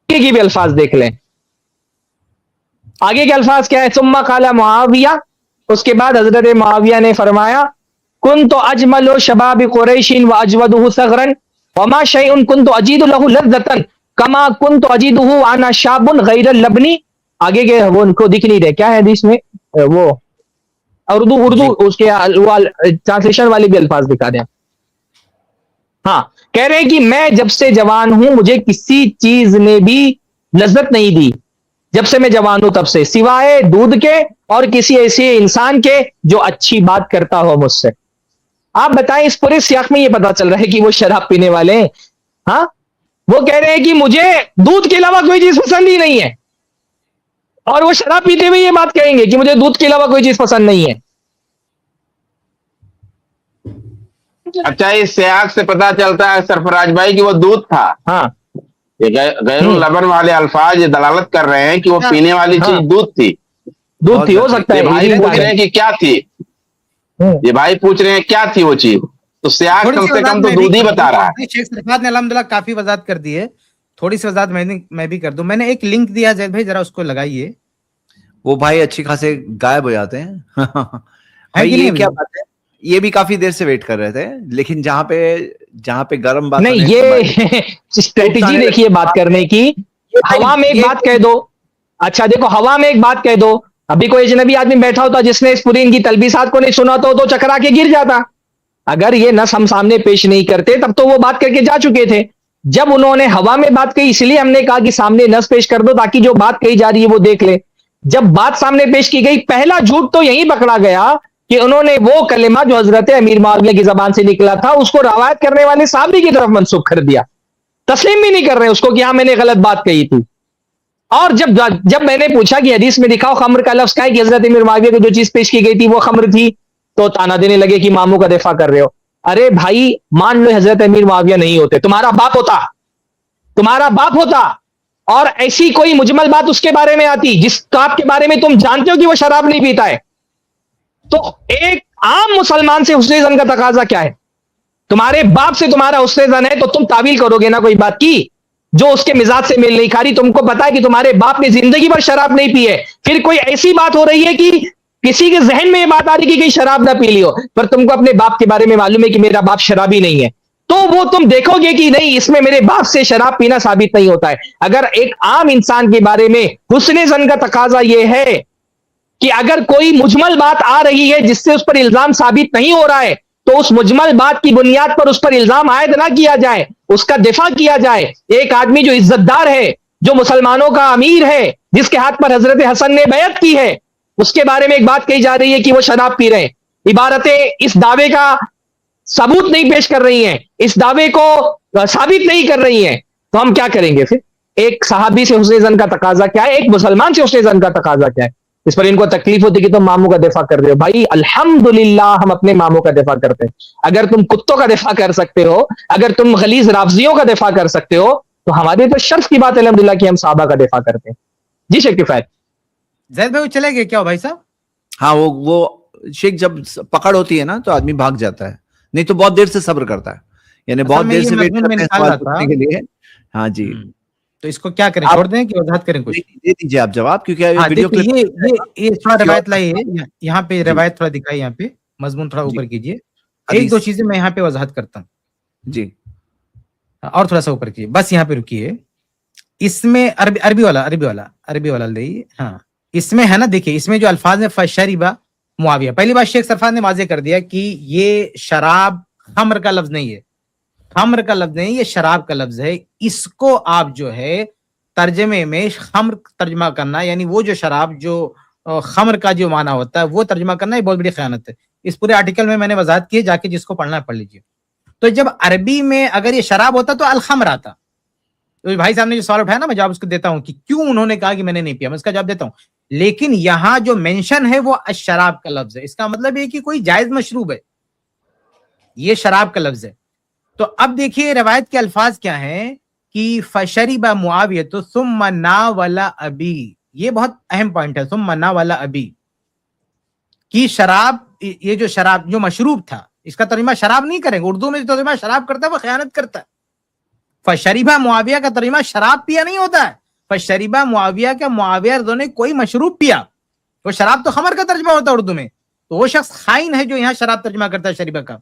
Speaker 5: کی بھی الفاظ دیکھ لیں آگے کے الفاظ کیا ہے ثم قال معاویہ اس کے بعد حضرت معاویہ نے فرمایا کنت اجمل شباب قریش واجودہ ثغرا وما شيء كنت اجید له لذة كما كنت اجیدہ وانا شاب غیر اللبن آگے کے وہ ان کو دکھ نہیں رہے کیا ہے حدیث میں وہ اردو اس کے ٹرانسلیشن والے بھی الفاظ دکھا دیں ہاں کہہ رہے ہیں کہ میں جب سے جوان ہوں مجھے کسی چیز نے بھی لذت نہیں دی جب سے میں جوان ہوں تب سے سوائے دودھ کے اور کسی ایسے انسان کے جو اچھی بات کرتا ہو مجھ سے آپ بتائیں اس پورے سیاق میں یہ پتا چل رہا ہے کہ وہ شراب پینے والے ہیں ہاں وہ کہہ رہے ہیں کہ مجھے دودھ کے علاوہ کوئی چیز پسند ہی نہیں ہے اور وہ شراب پیتے ہوئے یہ بات کہیں گے کہ مجھے دودھ کے علاوہ کوئی چیز پسند نہیں ہے
Speaker 4: اچھا اس سیاق سے پتا چلتا ہے سرفراز بھائی کہ وہ دودھ تھا
Speaker 5: ہاں
Speaker 4: غیر اللبن والے الفاظ یہ دلالت کر رہے ہیں کہ وہ پینے والی چیز دودھ تھی
Speaker 5: ہو سکتا ہے
Speaker 4: بھائی پوچھ رہے ہیں کہ کیا تھی یہ بھائی پوچھ رہے ہیں کیا تھی وہ چیز تو سیاق کم سے کم تو دودھ ہی بتا رہا ہے
Speaker 3: شیخ صفات نے الحمدللہ کافی وضاحت کر دی ہے تھوڑی سی وضاحت میں بھی کر دوں میں نے ایک لنک دیا زید بھائی ذرا اس کو لگائیے
Speaker 1: وہ بھائی اچھی خاصے غائب ہو جاتے ہیں یہ کیا بات ہے یہ بھی کافی دیر سے ویٹ کر رہے تھے لیکن جہاں پہ گرم بات
Speaker 5: نہیں یہ اسٹریٹجی دیکھیے بات کرنے کی ہوا میں ایک بات کہہ دو اچھا دیکھو ہوا میں ایک بات کہہ دو ابھی کوئی اجنبی آدمی بیٹھا ہوتا جس نے اس پوری ان کی تلبیسات کو نہیں سنا تو چکرا کے گر جاتا اگر یہ نص ہم سامنے پیش نہیں کرتے تب تو وہ بات کر کے جا چکے تھے جب انہوں نے ہوا میں بات کہی اس لیے ہم نے کہا کہ سامنے نص پیش کر دو تاکہ جو بات کہی جا رہی ہے وہ دیکھ لے جب بات سامنے پیش کی گئی پہلا جھوٹ تو یہی پکڑا گیا کہ انہوں نے وہ کلمہ جو حضرت امیر معاویہ کی زبان سے نکلا تھا اس کو روایت کرنے والے صحابی کی طرف منسوخ کر دیا تسلیم بھی نہیں کر رہے اس کو کہ ہاں میں نے غلط بات کہی تھی اور جب میں نے پوچھا کہ حدیث میں دکھاؤ خمر کا لفظ کیا ہے کہ حضرت امیر معاویہ کو جو چیز پیش کی گئی تھی وہ خمر تھی، تو تانا دینے لگے کہ ماموں کا دفاع کر رہے ہو. ارے بھائی مان لو حضرت امیر معاویہ نہیں ہوتے، تمہارا باپ ہوتا اور ایسی کوئی مجمل بات اس کے بارے میں آتی جس آپ کے بارے میں تم جانتے ہو کہ وہ شراب نہیں پیتا ہے، تو ایک عام مسلمان سے حسن زن کا تقاضا کیا ہے؟ تمہارے باپ سے تمہارا حسن زن ہے تو تم تعویل کرو گے نا کوئی بات کی جو اس کے مزاج سے میل نہیں کھا رہی. تم کو پتا ہے کہ تمہارے باپ نے زندگی بھر شراب نہیں پی ہے، پھر کوئی ایسی بات ہو رہی ہے کہ کسی کے ذہن میں یہ بات آ رہی کہ کہیں شراب نہ پی لی ہو، پر تم کو اپنے باپ کے بارے میں معلوم ہے کہ میرا باپ شرابی نہیں ہے، تو وہ تم دیکھو گے کہ نہیں اس میں میرے باپ سے شراب پینا ثابت نہیں ہوتا ہے. اگر ایک عام انسان کے بارے میں حسن زن کا تقاضا یہ ہے کہ اگر کوئی مجمل بات آ رہی ہے جس سے اس پر الزام ثابت نہیں ہو رہا ہے تو اس مجمل بات کی بنیاد پر اس پر الزام عائد نہ کیا جائے، اس کا دفاع کیا جائے. ایک آدمی جو عزت دار ہے، جو مسلمانوں کا امیر ہے، جس کے ہاتھ پر حضرت حسن نے بیعت کی ہے، اس کے بارے میں ایک بات کہی جا رہی ہے کہ وہ شراب پی رہے ہیں. عبارتیں اس دعوے کا ثبوت نہیں پیش کر رہی ہیں، اس دعوے کو ثابت نہیں کر رہی ہیں، تو ہم کیا کریں گے؟ پھر ایک صحابی سے حسن زن کا تقاضا کیا ہے، ایک مسلمان سے حسن زن کا تقاضا کیا ہے؟ اس پر ان کو تکلیف ہوتی کہ تم ماموں کا دفاع کر رہے ہو. بھائی الحمدللہ ہم اپنے ماموں کا دفاع کرتے ہیں. اگر تم کتوں کا دفاع کر سکتے ہو، اگر تم غلیظ رافضیوں کا دفاع کر سکتے ہو، تو ہمارے تو شرف کی بات ہے الحمدللہ کہ ہم صحابہ کا دفاع کرتے ہیں. جی شیخ کفایت.
Speaker 3: زید بھائی وہ چلے گئے کیا بھائی صاحب؟
Speaker 1: ہاں وہ شیخ جب پکڑ ہوتی ہے نا تو آدمی بھاگ جاتا ہے، نہیں تو بہت دیر سے صبر کرتا ہے، یعنی بہت دیر سے ویٹ کرتے ہیں سوال پوچھنے کے لیے. ہاں جی،
Speaker 3: تو اس کو کیا کریں، چھوڑ دیں کہ وضاحت کریں کچھ؟
Speaker 1: دے دیجیے آپ جواب، کیونکہ ویڈیو
Speaker 3: یہ تھوڑا روایت لائی ہے یہاں پہ، روایت تھوڑا دکھائی یہاں پہ، مضمون تھوڑا اوپر کیجیے. ایک دو چیزیں میں یہاں پہ وضاحت کرتا ہوں
Speaker 1: جی،
Speaker 3: اور تھوڑا سا اوپر کیجیے، بس یہاں پہ رکیے. اس میں عربی والا لئیے. ہاں اس میں ہے نا، دیکھیے اس میں جو الفاظ ہیں فشربا معاویہ، پہلی بات شیخ سرفراز نے واضح کر دیا کہ یہ شراب خمر کا لفظ نہیں ہے، خمر کا لفظ نہیں، یہ شراب کا لفظ ہے. اس کو آپ جو ہے ترجمے میں خمر ترجمہ کرنا، یعنی وہ جو شراب جو خمر کا جو معنی ہوتا ہے وہ ترجمہ کرنا، یہ بہت بڑی خیانت ہے. اس پورے آرٹیکل میں نے وضاحت کی ہے، جا کے جس کو پڑھنا ہے پڑھ لیجیے. تو جب عربی میں اگر یہ شراب ہوتا تو الخمر آتا. تو بھائی صاحب نے جو سوال اٹھایا نا، میں جواب اس کو دیتا ہوں کہ کیوں انہوں نے کہا کہ میں نے نہیں پیا، میں اس کا جواب دیتا ہوں. لیکن یہاں جو مینشن ہے وہ الشراب کا لفظ ہے، اس کا مطلب یہ کہ کوئی جائز مشروب ہے، یہ شراب کا لفظ ہے. تو اب دیکھیے روایت کے الفاظ کیا ہیں کہ فشرب معاویہ تو ثم ناول ابی، یہ بہت اہم پوائنٹ ہے، ثم ناول ابی کی شراب، یہ جو شراب جو مشروب تھا، اس کا ترجمہ شراب نہیں کریں گے، اردو میں جو ترجمہ شراب کرتا ہے وہ خیانت کرتا ہے. فشربہ معاویہ کا ترجمہ شراب پیا نہیں ہوتا ہے، فشربہ معاویہ کا معاویہ رضی نے کوئی مشروب پیا، وہ شراب تو خمر کا ترجمہ ہوتا ہے اردو میں، تو وہ شخص خائن ہے جو یہاں شراب ترجمہ کرتا ہے شریبہ کا.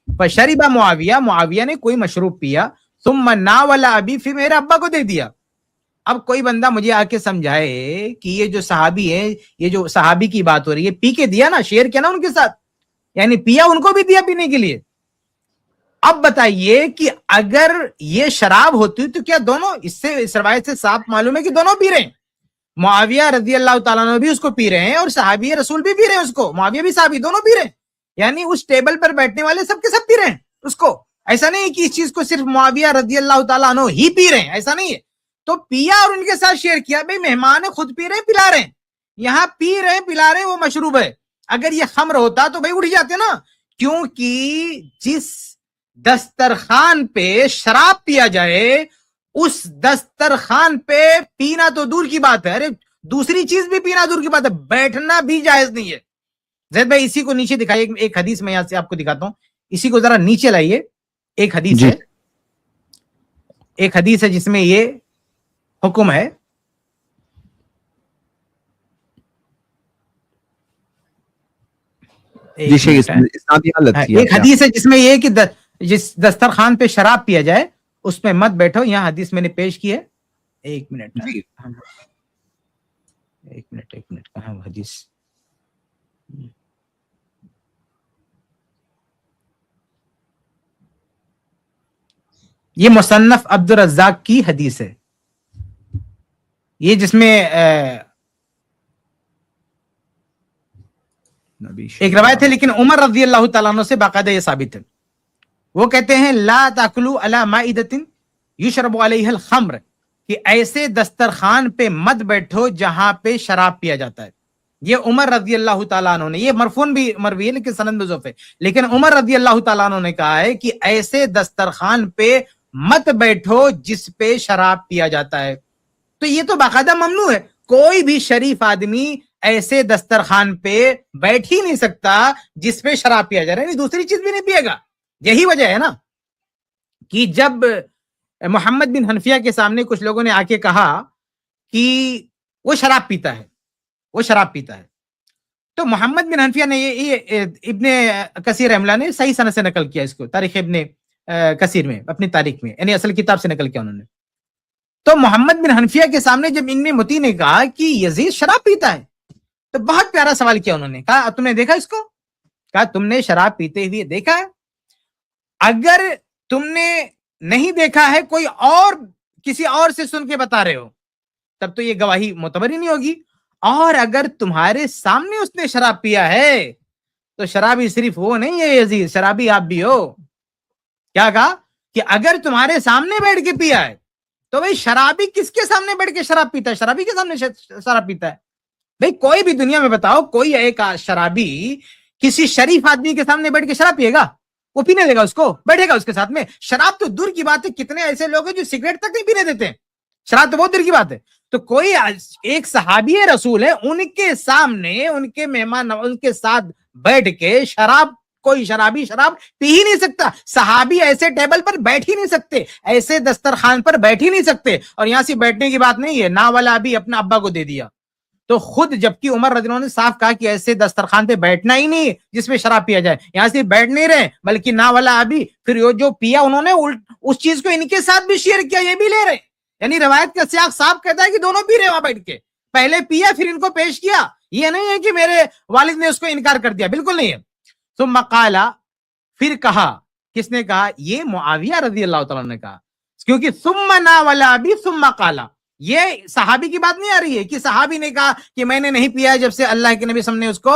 Speaker 3: فشربہ معاویہ، معاویہ نے کوئی مشروب پیا، ثم ناول ابی، پھر میرے ابا کو دے دیا. اب کوئی بندہ مجھے آ کے سمجھائے کہ یہ جو صحابی ہے، یہ جو صحابی کی بات ہو رہی ہے، پی کے دیا نا، شیئر کیا نا ان کے ساتھ، یعنی پیا ان کو بھی دیا پینے کے لیے. اب بتائیے کہ اگر یہ شراب ہوتی تو کیا دونوں، اس روایت سے صاف معلوم ہے کہ دونوں پی رہے ہیں، معاویہ رضی اللہ تعالیٰ عنہ بھی اس کو پی رہے ہیں اور صحابی رسول بھی پی رہے ہیں اس کو، معاویہ بھی صحابی، دونوں پی رہے ہیں، یعنی اس ٹیبل پر بیٹھنے والے سب کے سب پی رہے ہیں اس کو. ایسا نہیں کہ اس چیز کو صرف معاویہ رضی اللہ تعالیٰ عنہ ہی پی رہے ہیں، ایسا نہیں ہے. تو پیا اور ان کے ساتھ شیئر کیا. بھئی مہمان خود پی رہے ہیں پلا رہے ہیں، یہاں پی رہے ہیں پلا رہے ہیں، وہ مشروب ہے. اگر یہ خمر ہوتا تو بھئی اٹھ جاتے نا، کیونکہ جس دسترخوان پہ شراب پیا جائے اس دسترخوان پہ پینا تو دور کی بات ہے، ارے دوسری چیز بھی پینا دور کی بات ہے، بیٹھنا بھی جائز نہیں ہے. زید بھائی اسی کو نیچے دکھائیے، ایک حدیث میں یہاں سے آپ کو دکھاتا ہوں، اسی کو ذرا نیچے لائیے. ایک حدیث ہے، ایک حدیث ہے جس میں یہ حکم ہے. ایک حدیث ہے جس میں یہ کہ جس دسترخوان پہ شراب پیا جائے اس میں مت بیٹھو. یہاں حدیث میں نے پیش کی ہے، ایک منٹ کہاں حدیث، یہ مصنف عبد الرزاق کی حدیث ہے، یہ جس میں ایک روایت ہے، لیکن عمر رضی اللہ تعالیٰ عنہ سے باقاعدہ یہ ثابت ہے. وہ کہتے ہیں لا تاکلوا علی مائدۃ یشرب علیہا الخمر کہ ایسے دسترخوان پہ مت بیٹھو جہاں پہ شراب پیا جاتا ہے. یہ عمر رضی اللہ تعالیٰ عنہ نے, یہ مرفون بھی مروی ہے لیکن سند میں ضعیف ہے, لیکن عمر رضی اللہ تعالیٰ عنہ نے کہا ہے کہ ایسے دسترخوان پہ مت بیٹھو جس پہ شراب پیا جاتا ہے. تو یہ تو باقاعدہ ممنوع ہے, کوئی بھی شریف آدمی ایسے دسترخوان پہ بیٹھ ہی نہیں سکتا جس پہ شراب پیا جا رہا ہے, دوسری چیز بھی نہیں پیے گا. یہی وجہ ہے نا کہ جب محمد بن حنفیہ کے سامنے کچھ لوگوں نے آ کے کہا کہ وہ شراب پیتا ہے, وہ شراب پیتا ہے, تو محمد بن حنفیہ نے یہ ابن کثیر رحمہ اللہ نے صحیح سند سے نقل کیا اس کو, تاریخ ابن کثیر میں, اپنی تاریخ میں, یعنی اصل کتاب سے نقل کیا انہوں نے. تو محمد بن حنفیہ کے سامنے جب ان متی نے کہا کہ یزید شراب پیتا ہے, تو بہت پیارا سوال کیا انہوں نے, کہا تم نے دیکھا اس کو, کہا تم نے شراب پیتے ہوئے دیکھا ہے؟ اگر تم نے نہیں دیکھا ہے, کوئی اور کسی اور سے سن کے بتا رہے ہو, تب تو یہ گواہی معتبر ہی نہیں ہوگی. اور اگر تمہارے سامنے اس نے شراب پیا ہے تو شرابی صرف وہ نہیں ہے یزید, شرابی آپ بھی ہو. کیا کہا کہ اگر تمہارے سامنے بیٹھ کے پیا ہے تو بھائی شرابی کس کے سامنے بیٹھ کے شراب پیتا ہے؟ شرابی کے سامنے شراب پیتا ہے. بھائی کوئی بھی دنیا میں بتاؤ, کوئی ایک شرابی کسی شریف آدمی کے سامنے بیٹھ کے شراب پیے گا؟ وہ پینے دے گا اس کو, بیٹھے گا اس کے ساتھ میں؟ شراب تو دور کی بات ہے, کتنے ایسے لوگ ہیں جو سگریٹ تک نہیں پینے دیتے ہیں, شراب تو بہت دور کی بات ہے. تو کوئی ایک صحابی رسول ہے, ان کے سامنے ان کے مہمان ان کے ساتھ بیٹھ کے شراب, کوئی شرابی شراب پی ہی نہیں سکتا. صحابی ایسے ٹیبل پر بیٹھ ہی نہیں سکتے, ایسے دسترخوان پر بیٹھ ہی نہیں سکتے. اور یہاں سے بیٹھنے کی بات نہیں ہے, نا والا ابھی اپنا ابا کو دے دیا. تو خود جبکہ عمر رضی اللہ عنہ نے صاف کہا کہ ایسے دسترخوان پہ بیٹھنا ہی نہیں جس میں شراب پیا جائے, یہاں سے بیٹھ نہیں رہے بلکہ نا والا ابھی, پھر جو پیا انہوں نے اس چیز کو ان کے ساتھ بھی شیئر کیا, یہ بھی لے رہے. یعنی روایت کا سیاق صاف کہتا ہے کہ دونوں پی رہے وہاں بیٹھ کے, پہلے پیا پھر ان کو پیش کیا. یہ نہیں ہے کہ میرے والد نے اس کو انکار کر دیا, بالکل نہیں ہے. ثم قال, پھر کہا, کس نے کہا؟ یہ معاویہ رضی اللہ تعالیٰ نے کہا, کیونکہ ثم نا والا ابھی ثم قال, یہ صحابی کی بات نہیں آ رہی ہے کہ صحابی نے کہا کہ میں نے نہیں پیا جب سے اللہ کے نبی صلی اللہ علیہ وسلم نے اس کو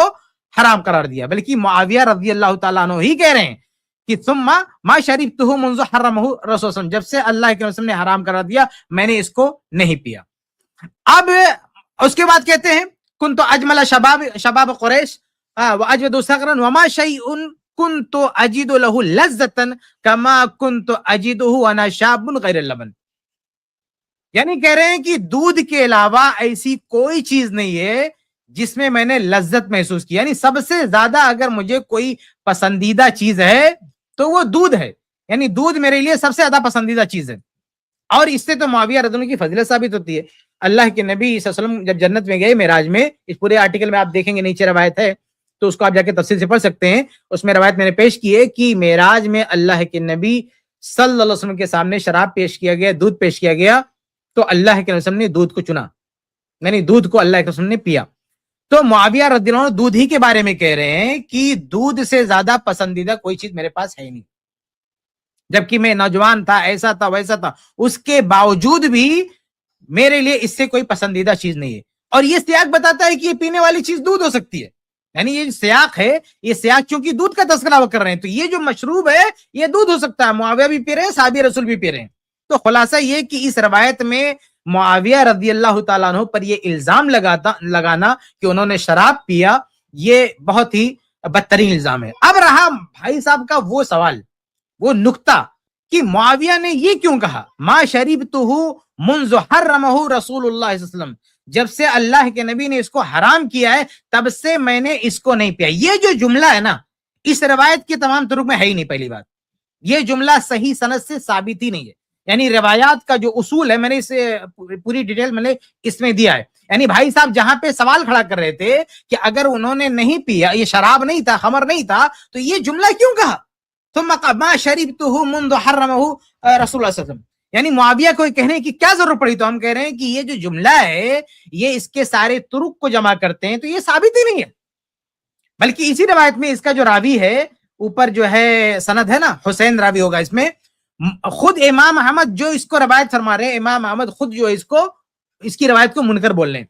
Speaker 3: حرام قرار دیا, بلکہ معاویہ رضی اللہ تعالیٰ عنہ ہی کہہ رہے ہیں کہ ثم ما شربته منذ حرمه رسول اللہ صلی اللہ علیہ وسلم, جب سے اللہ کے رسول نے حرام قرار دیا میں نے اس کو نہیں پیا. اب اس کے بعد کہتے ہیں كنت اجمل شباب قریش واجود صغرا وما شيء كنت اجد له لذة كما كنت اجده وانا شاب غیر اللبن. یعنی کہہ رہے ہیں کہ دودھ کے علاوہ ایسی کوئی چیز نہیں ہے جس میں میں نے لذت محسوس کی. یعنی سب سے زیادہ اگر مجھے کوئی پسندیدہ چیز ہے تو وہ دودھ ہے, یعنی دودھ میرے لیے سب سے زیادہ پسندیدہ چیز ہے. اور اس سے تو معاویہ رضی اللہ عنہ کی فضیلت ثابت ہوتی ہے. اللہ کے نبی صلی اللہ علیہ وسلم جب جنت میں گئے معراج میں, اس پورے آرٹیکل میں آپ دیکھیں گے, نیچے روایت ہے تو اس کو آپ جا کے تفصیل سے پڑھ سکتے ہیں. اس میں روایت میں نے پیش کی ہے کہ معراج میں اللہ کے نبی صلی اللہ علیہ وسلم کے سامنے شراب پیش کیا گیا, دودھ پیش کیا گیا, تو اللہ کے رسول نے دودھ کو چنا, یعنی دودھ کو اللہ کے رسول نے پیا. تو معاویہ رضی اللہ عنہ دودھ ہی کے بارے میں کہہ رہے ہیں کہ دودھ سے زیادہ پسندیدہ کوئی چیز میرے پاس ہے نہیں, جبکہ میں نوجوان تھا, ایسا تھا ویسا تھا, اس کے باوجود بھی میرے لیے اس سے کوئی پسندیدہ چیز نہیں ہے. اور یہ سیاق بتاتا ہے کہ یہ پینے والی چیز دودھ ہو سکتی ہے, یعنی یہ سیاق ہے, یہ سیاق چونکہ دودھ کا تذکرہ وہ کر رہے ہیں تو یہ جو مشروب ہے یہ دودھ ہو سکتا ہے. معاویہ بھی پی رہے ہیں, صحابی رسول بھی پی رہے ہیں. تو خلاصہ یہ کہ اس روایت میں معاویہ رضی اللہ تعالیٰ عنہ پر یہ الزام لگانا کہ انہوں نے شراب پیا, یہ بہت ہی بدترین الزام ہے. اب رہا بھائی صاحب کا وہ سوال, وہ نقطہ کہ معاویہ نے یہ کیوں کہا ما شربتہ منذ حرمہ رسول اللہ صلی اللہ علیہ وسلم, جب سے اللہ کے نبی نے اس کو حرام کیا ہے تب سے میں نے اس کو نہیں پیا. یہ جو جملہ ہے نا اس روایت کے تمام طرق میں ہے ہی نہیں. پہلی بات یہ جملہ صحیح سند سے ثابت ہی نہیں ہے, یعنی روایات کا جو اصول ہے میں نے اسے پوری ڈیٹیل میں نے اس میں دیا ہے. یعنی بھائی صاحب جہاں پہ سوال کھڑا کر رہے تھے کہ اگر انہوں نے نہیں پیا, یہ شراب نہیں تھا, خمر نہیں تھا, تو یہ جملہ کیوں کہا ثم ما شربته منذ حرمه رسول اللہ صلی اللہ علیہ وسلم, یعنی معاویہ کو کہنے کی کیا ضرورت پڑی؟ تو ہم کہہ رہے ہیں کہ یہ جو جملہ ہے یہ اس کے سارے طرق کو جمع کرتے ہیں تو یہ ثابت ہی نہیں ہے. بلکہ اسی روایت میں اس کا جو راوی ہے, اوپر جو ہے سند ہے نا, حسین راوی ہوگا اس میں, خود امام احمد جو اس کو روایت فرما رہے ہیں, امام احمد خود جو اس کی روایت کو منکر بول رہے ہیں.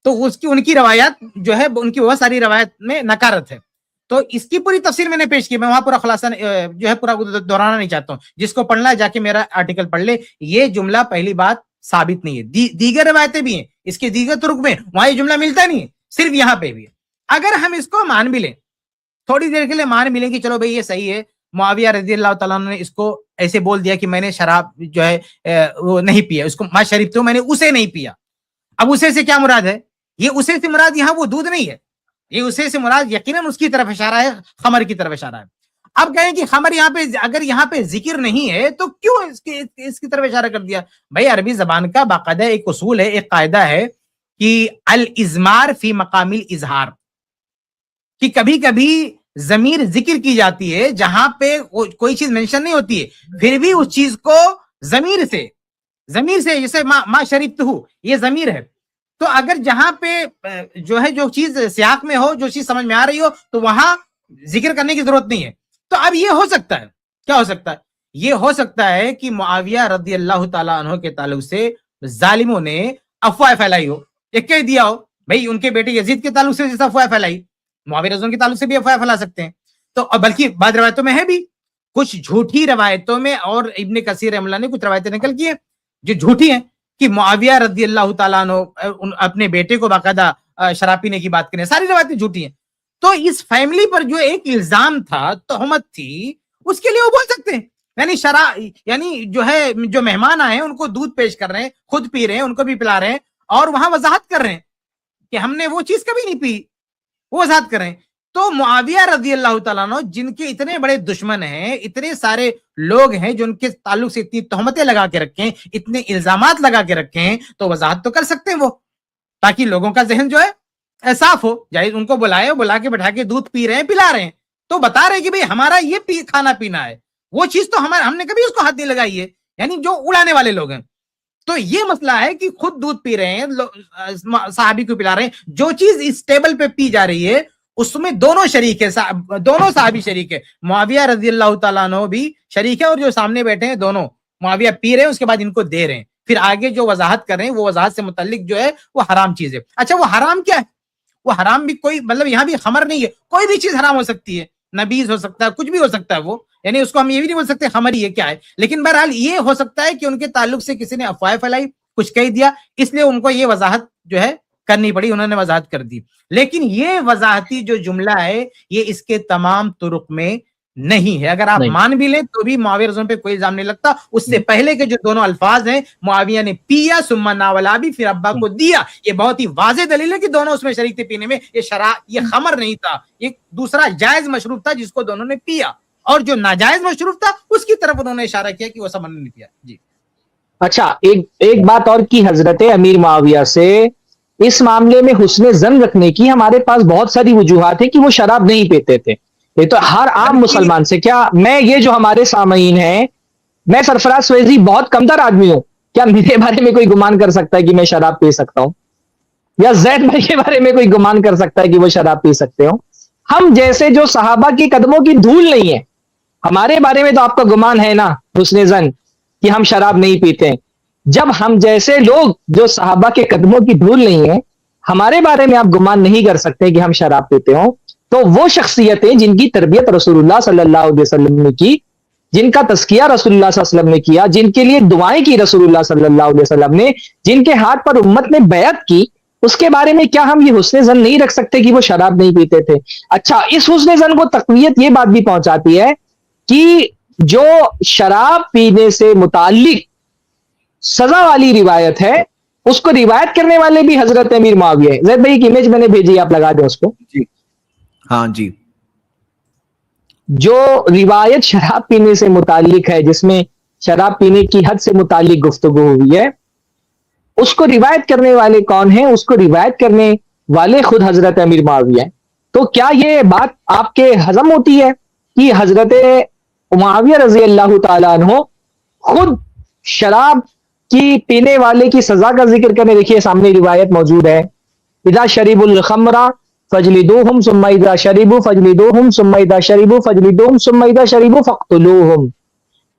Speaker 3: تو ان کی روایت جو ہے ان کی بہت ساری روایت میں نکارت ہے. تو اس کی پوری تفصیل میں نے پیش کی, میں وہاں پورا خلاصہ جو ہے پورا دہرانا نہیں چاہتا ہوں. جس کو پڑھنا ہے جا کے میرا آرٹیکل پڑھ لے. یہ جملہ پہلی بات ثابت نہیں ہے. دیگر روایتیں بھی ہیں اس کے دیگر طرق میں, وہاں یہ جملہ ملتا نہیں ہے, صرف یہاں پہ بھی ہے. اگر ہم اس کو مان بھی لیں, تھوڑی دیر کے لیے مان بھی لیں کہ چلو بھائی یہ صحیح ہے, معاویہ رضی اللہ تعالیٰ عنہ نے اس کو ایسے بول دیا کہ میں نے شراب جو ہے وہ نہیں پیا, اس کو ما شریب تو میں نے اسے نہیں پیا. اب اسے سے کیا مراد ہے؟ یہ اسے سے مراد یہاں وہ دودھ نہیں ہے, یہ اسے سے مراد یقیناً اس کی طرف اشارہ ہے, خمر کی طرف اشارہ ہے. اب کہیں کہ خمر یہاں پہ اگر یہاں پہ ذکر نہیں ہے تو کیوں اس کی طرف اشارہ کر دیا؟ بھائی عربی زبان کا باقاعدہ ایک اصول ہے, ایک قاعدہ ہے کہ الازمار فی مقام الاظہار, کہ کبھی کبھی ضمیر ذکر کی جاتی ہے جہاں پہ کوئی چیز مینشن نہیں ہوتی ہے, پھر بھی اس چیز کو ضمیر سے جیسے ما شریبتہ, یہ ضمیر ہے. تو اگر جہاں پہ جو ہے جو چیز سیاق میں ہو, جو چیز سمجھ میں آ رہی ہو, تو وہاں ذکر کرنے کی ضرورت نہیں ہے. تو اب یہ ہو سکتا ہے, کیا ہو سکتا ہے؟ یہ ہو سکتا ہے کہ معاویہ رضی اللہ تعالیٰ عنہ کے تعلق سے ظالموں نے افواہ پھیلائی ہو, یہ کہہ دیا ہو بھائی ان کے بیٹے یزید کے تعلق سے جیسا افواہ پھیلائی, معاویہ رضی اللہ کے تعلق سے بھی افواہ پھیلا سکتے ہیں. تو بلکہ بعض روایتوں میں ہے بھی, کچھ جھوٹی روایتوں میں, اور ابن کثیر رحمہ اللہ نے کچھ روایتیں نقل کی ہیں جو جھوٹی ہیں کہ معاویہ رضی اللہ تعالیٰ عنہ اپنے بیٹے کو باقاعدہ شراب پینے کی بات کریں, ساری روایتیں جھوٹی ہیں. تو اس فیملی پر جو ایک الزام تھا, تہمت تھی, اس کے لیے وہ بول سکتے ہیں. یعنی جو ہے جو مہمان آئے ہیں ان کو دودھ پیش کر رہے ہیں, خود پی رہے ہیں, ان کو بھی پلا رہے ہیں, اور وہاں وضاحت کر رہے ہیں کہ ہم نے وہ چیز کبھی نہیں پی, وہ وضاحت کر رہے ہیں. تو معاویہ رضی اللہ تعالیٰ عنہ جن کے اتنے بڑے دشمن ہیں, اتنے سارے لوگ ہیں جو ان کے تعلق سے اتنی تہمتیں لگا کے رکھے ہیں, اتنے الزامات لگا کے رکھے ہیں, تو وضاحت تو کر سکتے ہیں وہ, تاکہ لوگوں کا ذہن جو ہے صاف ہو. جائز ان کو بلا کے بٹھا کے دودھ پی رہے ہیں, پلا رہے ہیں, تو بتا رہے ہیں کہ بھئی ہمارا یہ کھانا پینا ہے, وہ چیز تو ہم نے کبھی اس کو ہاتھ نہیں لگائی ہے, یعنی جو اڑانے والے لوگ ہیں. تو یہ مسئلہ ہے کہ خود دودھ پی رہے ہیں, صحابی کو پلا رہے ہیں, جو چیز اس ٹیبل پہ پی جا رہی ہے اس میں دونوں شریک ہے, دونوں صحابی شریک ہے, معاویہ رضی اللہ تعالیٰ عنہ بھی شریک ہے, اور جو سامنے بیٹھے ہیں دونوں معاویہ پی رہے ہیں, اس کے بعد ان کو دے رہے ہیں, پھر آگے جو وضاحت کر رہے ہیں وہ وضاحت سے متعلق جو ہے وہ حرام چیز ہے. اچھا وہ حرام کیا ہے؟ وہ حرام بھی کوئی مطلب یہاں بھی خمر نہیں ہے, کوئی بھی چیز حرام ہو سکتی ہے, نبیذ ہو سکتا ہے, کچھ بھی ہو سکتا ہے وہ, یعنی اس کو ہم یہ بھی نہیں بول سکتے خمر ہی ہے کیا ہے. لیکن بہرحال یہ ہو سکتا ہے کہ ان کے تعلق سے کسی نے افواہ پھیلائی, کچھ کہہ دیا, اس لیے ان کو یہ وضاحت جو ہے کرنی پڑی, انہوں نے وضاحت کر دی. لیکن یہ وضاحتی جو جملہ ہے یہ اس کے تمام طرق میں نہیں ہے. اگر آپ مان بھی لیں تو بھی معاویہ رضی اللہ پہ کوئی الزام نہیں لگتا. اس سے پہلے کے جو دونوں الفاظ ہیں, معاویہ نے پیا ثم ناولا بھی, پھر ابا کو دیا, یہ بہت ہی واضح دلیل ہے کہ دونوں اس میں شریک تھے پینے میں. یہ خمر نہیں تھا, یہ دوسرا جائز مشروب تھا جس کو دونوں نے پیا, اور جو ناجائز مشروب تھا اس کی طرف انہوں نے اشارہ کیا کہ وہ سمن نہیں پیا. جی
Speaker 5: اچھا, ایک بات اور کی حضرت امیر معاویہ سے, اس معاملے میں حسن ظن رکھنے کی ہمارے پاس بہت ساری وجوہات ہیں کہ وہ شراب نہیں پیتے تھے. یہ تو ہر عام مسلمان سے, کیا میں یہ جو ہمارے سامعین ہیں, میں سرفراز سویزی بہت کمتر آدمی ہوں, کیا میرے بارے میں کوئی گمان کر سکتا ہے کہ میں شراب پی سکتا ہوں؟ یا زید بھائی کے بارے میں کوئی گمان کر سکتا ہے کہ وہ شراب پی سکتے ہوں؟ ہم جیسے جو صحابہ کی قدموں کی دھول نہیں ہے, ہمارے بارے میں تو آپ کا گمان ہے نا حسن ظن کہ ہم شراب نہیں پیتے. جب ہم جیسے لوگ جو صحابہ کے قدموں کی دھول نہیں ہے, ہمارے بارے میں آپ گمان نہیں کر سکتے کہ ہم شراب پیتے ہوں, تو وہ شخصیتیں جن کی تربیت رسول اللہ صلی اللہ علیہ وسلم نے کی, جن کا تزکیہ رسول اللہ صلی اللہ علیہ وسلم نے کیا, جن کے لیے دعائیں کی رسول اللہ صلی اللہ علیہ وسلم نے, جن کے ہاتھ پر امت نے بیعت کی, اس کے بارے میں کیا ہم یہ حسن ظن نہیں رکھ سکتے کہ وہ شراب نہیں پیتے تھے؟ اچھا, اس حسن ظن کو تقویت یہ بات بھی پہنچاتی ہے کہ جو شراب پینے سے متعلق سزا والی روایت ہے, اس کو روایت کرنے والے بھی حضرت امیر معاویہ ہے. زید بھائی ایک امیج میں نے بھیجی, آپ لگا دیں اس کو.
Speaker 1: جی ہاں جی.
Speaker 5: جو روایت شراب پینے سے متعلق ہے, جس میں شراب پینے کی حد سے متعلق گفتگو ہوئی ہے, اس کو روایت کرنے والے کون ہیں؟ اس کو روایت کرنے والے خود حضرت امیر معاویہ ہیں. تو کیا یہ بات آپ کے ہضم ہوتی ہے کہ حضرت معاویہ رضی اللہ تعالیٰ عنہ خود شراب کی پینے والے کی سزا کا ذکر کرنے؟ دیکھیے سامنے روایت موجود ہے, اذا شربوا الخمر فجلدوہم ثم اذا شربوا فجلدوہم ثم اذا شربوا فجلدوہم ثم اذا شربوا فاقتلوہم,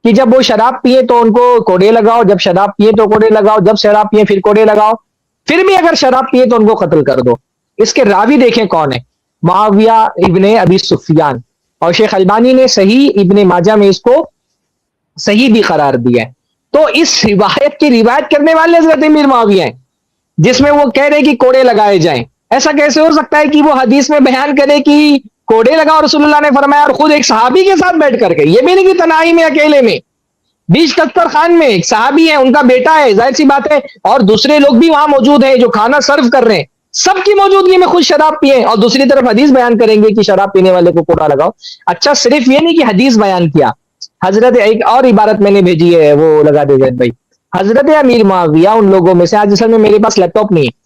Speaker 5: کہ جب وہ شراب پیے تو ان کو کوڑے لگاؤ, جب شراب پیے تو کوڑے لگاؤ, جب شراب پیے پھر کوڑے لگاؤ, پھر بھی اگر شراب پیے تو ان کو قتل کر دو. اس کے راوی دیکھیں کون ہے, معاویہ ابن ابی سفیان, اور شیخ البانی نے صحیح ابن ماجہ میں اس کو صحیح بھی قرار دیا ہے. تو اس روایت کی روایت کرنے والے حضرت امیر معاویہ ہیں جس میں وہ کہہ رہے کہ کوڑے لگائے جائیں. ایسا کیسے ہو سکتا ہے کہ وہ حدیث میں بیان کرے کہ کوڑے لگاؤ رسول اللہ نے فرمایا اور خود ایک صحابی کے ساتھ بیٹھ کر کے, یہ بھی نہیں کہ تنہائی میں اکیلے میں, بیچ دسترخوان میں ایک صحابی ہے, ان کا بیٹا ہے, ظاہر سی بات ہے, اور دوسرے لوگ بھی وہاں موجود ہیں جو کھانا سرو کر رہے ہیں, سب کی موجودگی میں خود شراب پیے اور دوسری طرف حدیث بیان کریں گے کہ شراب پینے والے کو کوڑا لگاؤ. اچھا صرف یہ نہیں کہ حدیث بیان کیا, حضرت ایک اور عبارت میں نے بھیجی ہے, وہ لگا دے زید بھائی. حضرت امیر معاویہ ان لوگوں میں سے, آج اصل میں میرے پاس لیپ ٹاپ نہیں ہے,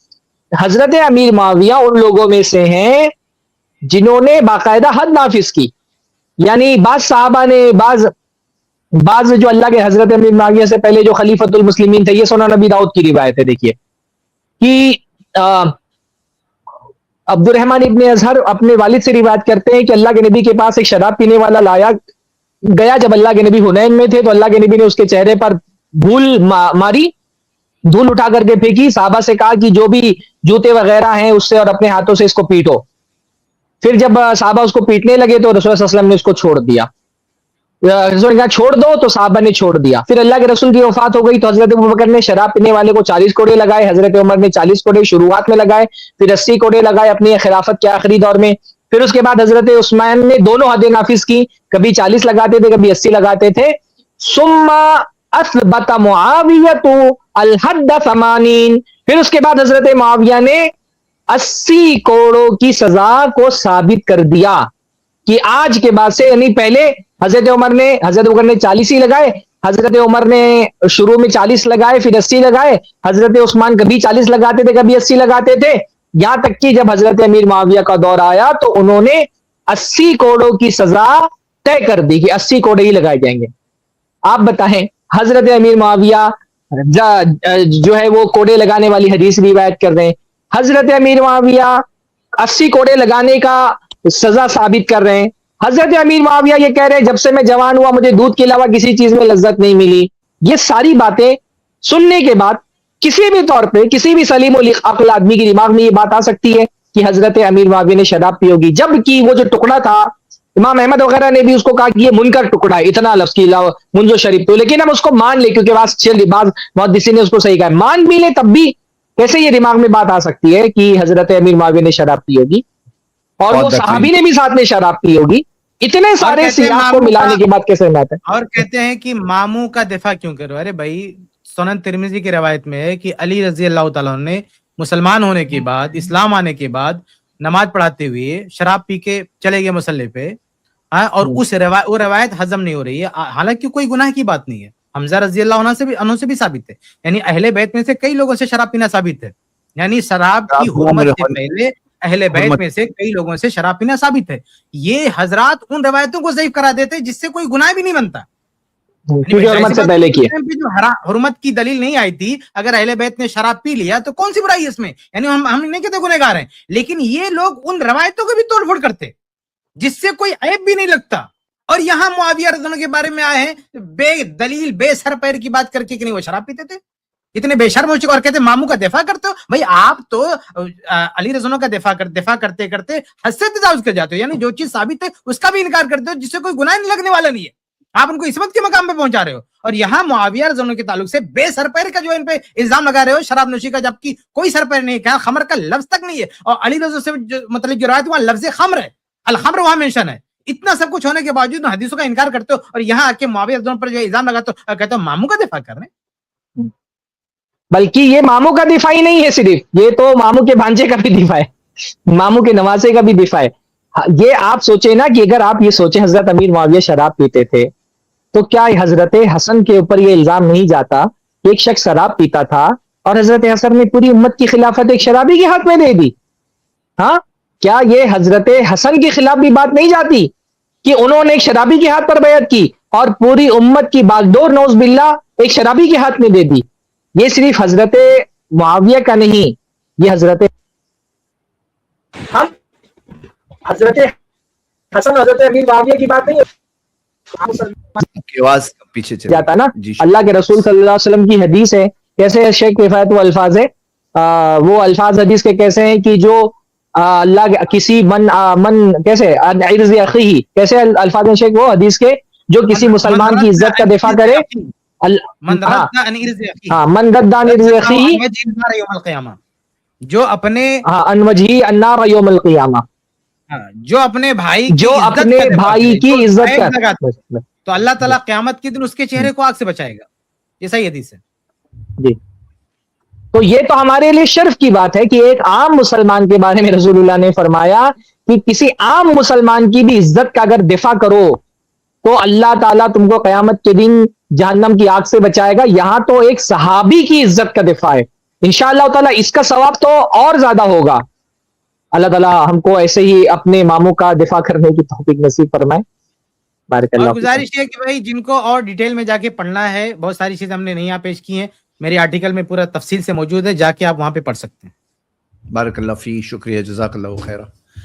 Speaker 5: حضرت امیر معاویہ ان لوگوں میں سے ہیں جنہوں نے باقاعدہ حد نافذ کی. یعنی بعض صحابہ نے, بعض جو اللہ کے حضرت امیر معاویہ سے پہلے جو خلیفۃ المسلمین تھے, یہ سنن نبی داؤد کی روایت ہے, دیکھیے کہ عبد الرحمن ابن اظہر اپنے والد سے روایت کرتے ہیں کہ اللہ کے نبی کے پاس ایک شراب پینے والا لایا گیا. جب اللہ کے نبی حنین میں تھے تو اللہ کے نبی نے اس کے چہرے پر دھول ماری, دھول اٹھا کر کے پھینکی, صحابہ سے کہا کہ جو بھی جوتے وغیرہ ہیں اس سے اور اپنے ہاتھوں سے اس کو پیٹو. پھر جب صحابہ اس کو پیٹنے لگے تو رسول اللہ صلی اللہ علیہ وسلم نے اس کو چھوڑ دیا. رسول نے کہا چھوڑ دو, تو صحابہ نے چھوڑ دیا. پھر اللہ کے رسول کی وفات ہو گئی تو حضرت ابوبکر نے شراب پینے والے کو 40 کوڑے لگائے, حضرت عمر نے 40 کوڑے شروعات میں لگائے, پھر 80 کوڑے لگائے اپنی خلافت کے آخری دور میں. پھر اس کے بعد حضرت عثمان نے دونوں حدیں نافذ کی, کبھی 40 لگاتے تھے کبھی 80 لگاتے تھے. ثم اثبت معاویہ الحد 80, پھر اس کے بعد حضرت معاویہ نے 80 کوڑوں کی سزا کو ثابت کر دیا کہ آج کے بعد سے, یعنی پہلے حضرت عمر نے 40 ہی لگائے, حضرت عمر نے شروع میں 40 لگائے پھر 80 لگائے, حضرت عثمان کبھی 40 لگاتے تھے کبھی 80 لگاتے تھے, یہاں تک کہ جب حضرت امیر معاویہ کا دور آیا تو انہوں نے 80 کوڑوں کی سزا طے کر دی کہ 80 کوڑے ہی لگائے جائیں گے. آپ بتائیں, حضرت امیر معاویہ جو ہے وہ کوڑے لگانے والی حدیث روایت کر رہے ہیں, حضرت امیر معاویہ 80 کوڑے لگانے کا سزا ثابت کر رہے ہیں, حضرت امیر معاویہ یہ کہہ رہے ہیں جب سے میں جوان ہوا مجھے دودھ کے علاوہ کسی چیز میں لذت نہیں ملی. یہ ساری باتیں سننے کے بعد کسی بھی طور پہ کسی بھی سلیم العقل آدمی کے دماغ میں یہ بات آ سکتی ہے کہ حضرت امیر معاویہ نے شراب پی ہوگی, جبکہ وہ جو ٹکڑا تھا امام احمد وغیرہ نے بھی اس کو کہا کہ یہ منکر ٹکڑا ہے, اتنا لفظ کے علاوہ منجو شریف تو, لیکن ہم اس کو مان لیں کیونکہ بعض محدثین نے اس کو صحیح کہا, مان بھی لیں تب بھی کیسے یہ دماغ میں بات آ سکتی ہے کہ حضرت امیر معاویہ نے شراب پی ہوگی اور وہ صحابی نے بھی ساتھ میں شراب پی ہوگی. اتنے سارے سیاق کو ملانے کے بعد کیسے بات ہے.
Speaker 3: اور کہتے ہیں کہ ماموں کا دفاع کیوں کرو, ارے بھائی سنن ترمذی کی روایت میں ہے کہ علی رضی اللہ تعالیٰ عنہ نے مسلمان ہونے کے بعد, اسلام آنے کے بعد نماز پڑھاتے ہوئے شراب پی کے چلے گئے مصلی پہ, اور وہ روایت ہضم نہیں ہو رہی ہے, حالانکہ کوئی گناہ کی بات نہیں ہے. حمزہ رضی اللہ عنہ سے بھی ثابت ہے, یعنی اہل بیت میں سے کئی لوگوں سے شراب پینا ثابت ہے, یعنی شراب کی حرمت سے پہلے اہل بیت میں سے کئی لوگوں سے شراب پینا ثابت ہے. یہ حضرات ان روایتوں کو ضعیف کرا دیتے جس سے کوئی گناہ بھی نہیں بنتا,
Speaker 5: حرمت سے پہلے کی
Speaker 3: جو حرمت کی دلیل نہیں آئی تھی, اگر اہل بیت نے شراب پی لیا تو کون سی برائی ہے اس میں, یعنی ہم نہیں کہتے گنہگار ہیں, لیکن یہ لوگ ان روایتوں کو بھی توڑ پھوڑ کرتے جس سے کوئی عیب بھی نہیں لگتا. اور یہاں معاویہ رضی اللہ عنہ کے بارے میں آئے ہیں بے دلیل بے سر پیر کی بات کر کے کہ نہیں وہ شراب پیتے تھے, اتنے بے شرم ہو چکے, اور کہتے ہیں ماموں کا دفاع کرتے ہو. بھائی آپ تو علی رضی اللہ عنہ کا دفاع کرتے کرتے حد سے تجاوز کر جاتے ہو, یعنی جو چیز ثابت ہے اس کا بھی انکار کرتے ہو جس سے کوئی گناہ نہیں لگنے والا نہیں ہے, آپ ان کو عصمت کے مقام پہ پہنچا رہے ہو. اور یہاں معاویہ رضی اللہ عنہ کے تعلق سے بے سر پیر کا جو ان پہ الزام لگا رہے ہو شراب نوشی کا, جبکہ کوئی سر پیر نہیں ہے, خمر کا لفظ تک نہیں ہے, اور علی رضی اللہ عنہ سے مطلب جو روایت وہاں لفظ خمر ہے, الخمر وہاں مینشن ہے. اتنا سب کچھ ہونے کے باوجود حدیثوں کا انکار کرتے ہو, اور یہاں آ کے معاویہ رضی اللہ عنہ پر جو الزام لگاتے ہو کہتے ہو ماموں کا دفاع کر رہے ہیں.
Speaker 5: بلکہ یہ ماموں کا دفاع ہی نہیں ہے صرف, یہ تو ماموں کے بھانجے کا بھی دفاع ہے, ماموں کے نواسے کا بھی دفاع ہے. یہ آپ سوچیں نا کہ اگر آپ یہ سوچیں حضرت امیر معاویہ شراب پیتے تھے تو کیا حضرت حسن کے اوپر یہ الزام نہیں جاتا کہ ایک شخص شراب پیتا تھا اور حضرت حسن نے پوری امت کی خلافت ایک شرابی کے ہاتھ میں دے دی؟ ہاں, کیا یہ حضرت حسن کے خلاف بھی بات نہیں جاتی کہ انہوں نے ایک شرابی کے ہاتھ پر بیعت کی اور پوری امت کی باغڈور نوز باللہ ایک شرابی کے ہاتھ میں دے دی؟ یہ صرف حضرت معاویہ کا نہیں, یہ حضرت حسن حضرت امیر معاویہ کی بات نہیں ہے.
Speaker 1: پیچھے
Speaker 5: جاتا نا, اللہ کے رسول صلی اللہ علیہ وسلم کی حدیث ہے, کیسے شیخ کفایت وہ الفاظ ہے, وہ الفاظ حدیث کے کیسے ہیں کہ جو اللہ کسی من کیسے عرض اخیہ, کیسے الفاظ ہیں شیخ وہ حدیث کے, جو کسی مسلمان کی عزت کا دفاع کرے
Speaker 3: من رد عن عرض اخیہ،
Speaker 5: ہاں من رد عن عرض اخیہ
Speaker 3: عن وجہ النار یوم القیامہ، جو اپنے
Speaker 5: عن وجہ النار یوم القیامہ،
Speaker 3: جو اپنے بھائی
Speaker 5: جو اپنے بھائی کی عزت
Speaker 3: کا، تو اللہ تعالیٰ قیامت کے دن اس کے چہرے کو آگ سے بچائے گا. یہ صحیح حدیث ہے.
Speaker 5: جی. تو یہ تو ہمارے لیے شرف کی بات ہے کہ ایک عام مسلمان کے بارے میں رسول اللہ نے فرمایا کہ کسی عام مسلمان کی بھی عزت کا اگر دفاع کرو تو اللہ تعالیٰ تم کو قیامت کے دن جہنم کی آگ سے بچائے گا. یہاں تو ایک صحابی کی عزت کا دفاع ہے. انشاءاللہ تعالیٰ اس کا ثواب تو اور زیادہ ہوگا. اللہ تعالیٰ ہم کو ایسے ہی اپنے اماموں کا دفاع کرنے کی توفیق نصیب فرمائے. بارک اللہ.
Speaker 3: اور گزارش ہے کہ بھائی جن کو اور ڈیٹیل میں جا کے پڑھنا ہے، بہت ساری چیزیں ہم نے نہیں یہاں پیش کی ہیں، میری آرٹیکل میں پورا تفصیل سے موجود ہے، جا کے آپ وہاں پہ پڑھ سکتے ہیں.
Speaker 1: بارک اللہ فی، شکریہ، جزاک اللہ خیرہ.